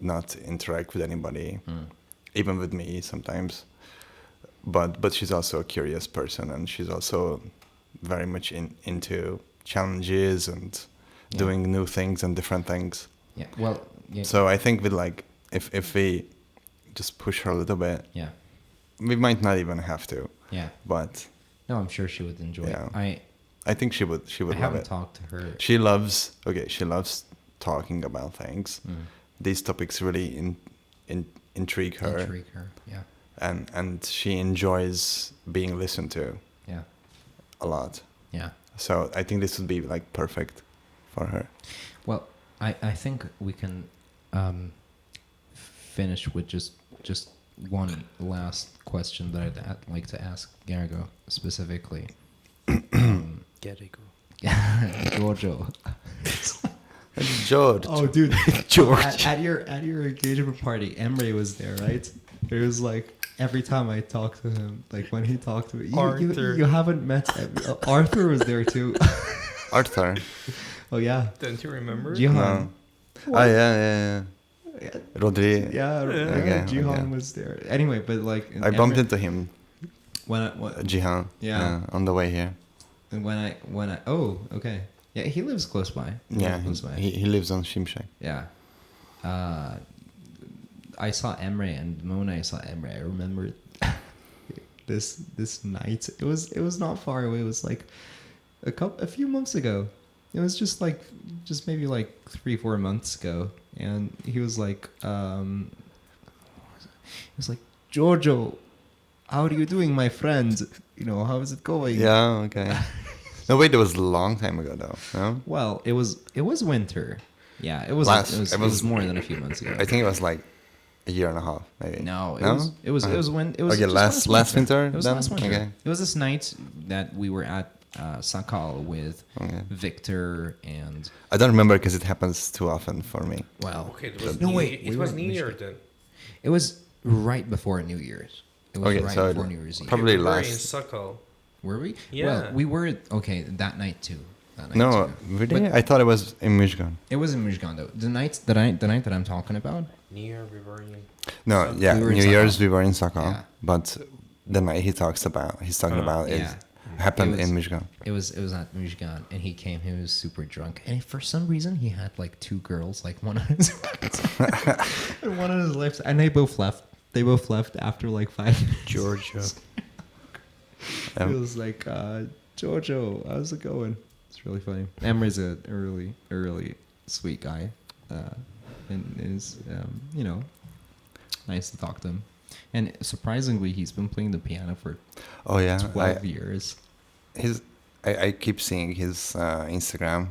not interact with anybody, even with me sometimes. But she's also a curious person, and she's also very much into challenges and doing new things and different things. Yeah. Well. Yeah. So I think with, like, if we just push her a little bit, Yeah. we might not even have to. Yeah. But No, I'm sure she would enjoy Yeah. it. I think she would I love haven't it. talked to her. She loves talking about things. These topics really intrigue her. Intrigue her. Yeah. And she enjoys being listened to Yeah. a lot. Yeah. So I think this would be, like, perfect for her. Well, I think we can finish with just one last question that I'd like to ask Gergo specifically. Get it, go. Giorgio. George. Oh, dude, George. At your engagement party, Emre was there, right? It was like every time I talked to him, like when he talked to me, Arthur. you haven't met Arthur was there too. Arthur. Oh yeah, Don't you remember? Jihan. No. Oh yeah. Rodri. Yeah, Okay, Jihan okay. was there. Anyway, but like I bumped into him, when Jihan. Yeah. On the way here. and when I oh okay, yeah, he lives close by. Yeah, Close by. he lives on Shimshek. Yeah. I saw Emre, and the moment I saw Emre, I remember this night. It was not far away. It was like a few months ago. It was just maybe like 3-4 months ago, and he was like, Giorgio, how are you doing, my friend? You know, how is it going? Yeah, okay. No, wait, that was a long time ago, though. No? Well, it was winter. Yeah, it was more than a few months ago. I think it was like a year and a half, maybe. No, it was when it was Okay, just last winter. It was then? last winter. Okay. It was this night that we were at Sakal with Okay. Victor and I don't remember because it happens too often for me. well, Okay, it was No, New wait, Year. we It was were New in Year Michigan. then. it was right before New Year's. It was Okay, right so before New Year's Eve. probably We were in last. Sakal. Were we? Yeah. Well, we were okay that night too. That night No, too. really? But I thought it was in Michigan. it was in Mijgan though. The night that I'm talking about. New Year, we were in. No, So- yeah, We were in New Year's Sakal. we were in Sakal, Yeah. but the night he's talking about is yeah. happened It was- in Michigan. It was at Mijgan, and he came. He was super drunk, and for some reason he had like 2 girls, like one on his right and one on his left, and they both left. They both left after like 5 minutes. Georgia. It was like, Giorgio, how's it going? It's really funny. Emre's a really sweet guy, and is nice to talk to him. And surprisingly, he's been playing the piano for Oh yeah, 12 years. I keep seeing his Instagram.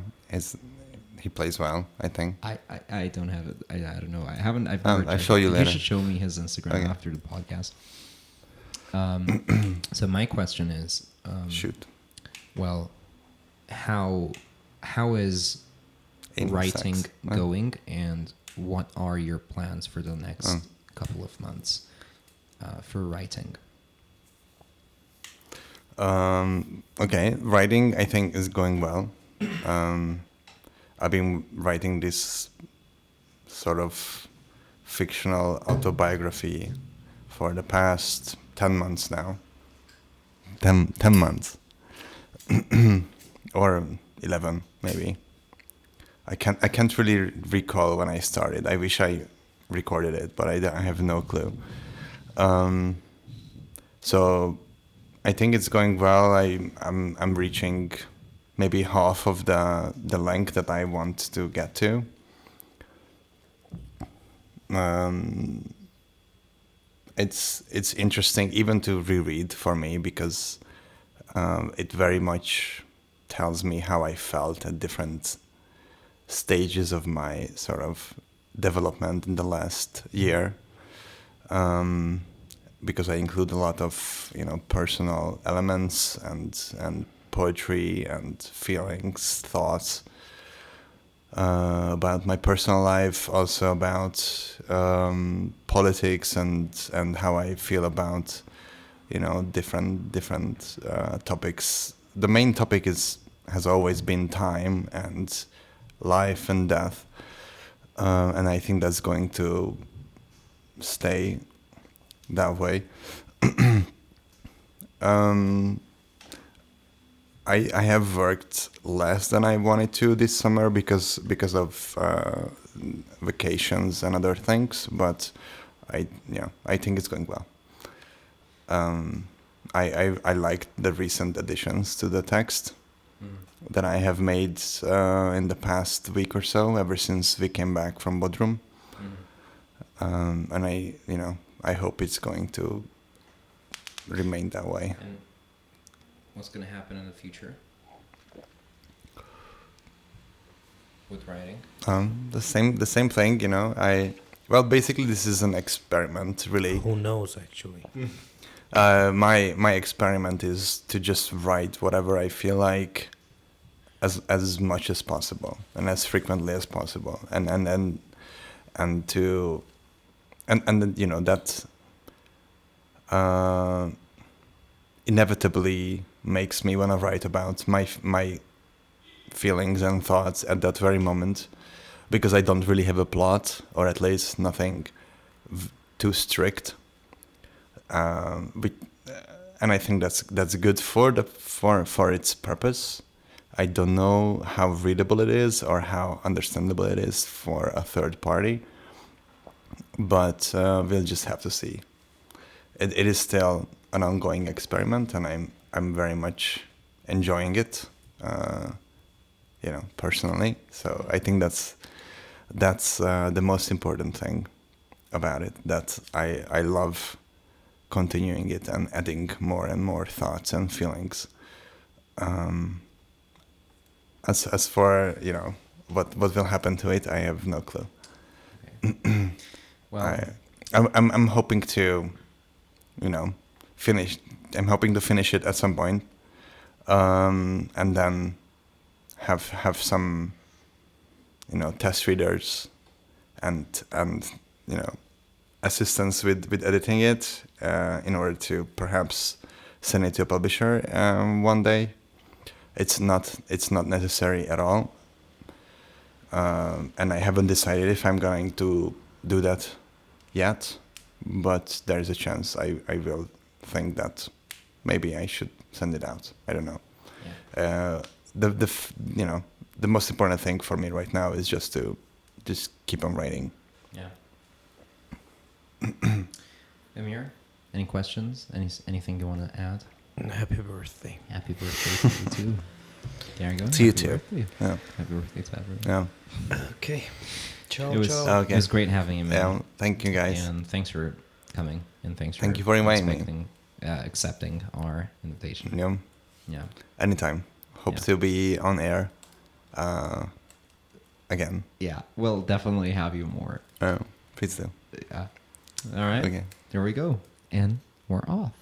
He plays well, I think. I don't have it. I don't know. I haven't. I've I'll never. checked show you it. later. You should show me his Instagram Okay. after the podcast. So my question is, Shoot. well, how is In writing sex. going, and what are your plans for the next couple of months for writing? Okay, writing I think is going well. I've been writing this sort of fictional autobiography for the past 10 months now. 10 months. Or 11 maybe. I can't really recall when I started. I wish I recorded it, but I have no clue. So I think it's going well. I'm reaching maybe half of the length that I want to get to. It's interesting even to reread for me because it very much tells me how I felt at different stages of my sort of development in the last year, because I include a lot of personal elements and poetry and feelings, thoughts about my personal life, also about politics and how I feel about different topics. The main topic has always been time and life and death, and I think that's going to stay that way. I have worked less than I wanted to this summer because of vacations and other things, but I think it's going well. I liked the recent additions to the text that I have made in the past week or so, ever since we came back from Bodrum. And I hope it's going to remain that way. And what's going to happen in the future with writing? The same thing, basically this is an experiment, really. Who knows, actually? My experiment is to just write whatever I feel like as much as possible and as frequently as possible, and that inevitably makes me want to write about my feelings and thoughts at that very moment, because I don't really have a plot, or at least nothing too strict. And I think that's good for its purpose. I don't know how readable it is or how understandable it is for a third party, but we'll just have to see. It is still an ongoing experiment, and I'm very much enjoying it, personally. So I think that's the most important thing about it. That I love continuing it and adding more and more thoughts and feelings. As for what will happen to it, I have no clue. Okay. Well, I'm hoping to finish. I'm hoping to finish it at some point, and then have some test readers and assistance with editing it, in order to perhaps send it to a publisher one day. It's not necessary at all, and I haven't decided if I'm going to do that yet, but there's a chance I will think that maybe I should send it out. I don't know. Yeah. The most important thing for me right now is just to keep on writing. Yeah. Amir, any questions? Anything you want to add? Happy birthday. Happy birthday to you too. There you go. To you Happy too. Birthday. Yeah. Happy birthday to everyone. Yeah. Okay. Ciao, It was, ciao. Okay. It was great having you, man. Yeah. Thank you, guys. And thanks for coming. And thanks Thank you for inviting me. Accepting our invitation. Yeah. Yeah. Anytime. Hope Yeah. to be on air again. Yeah. We'll definitely have you more. Please do. Yeah. All right. Okay. There we go. And we're off.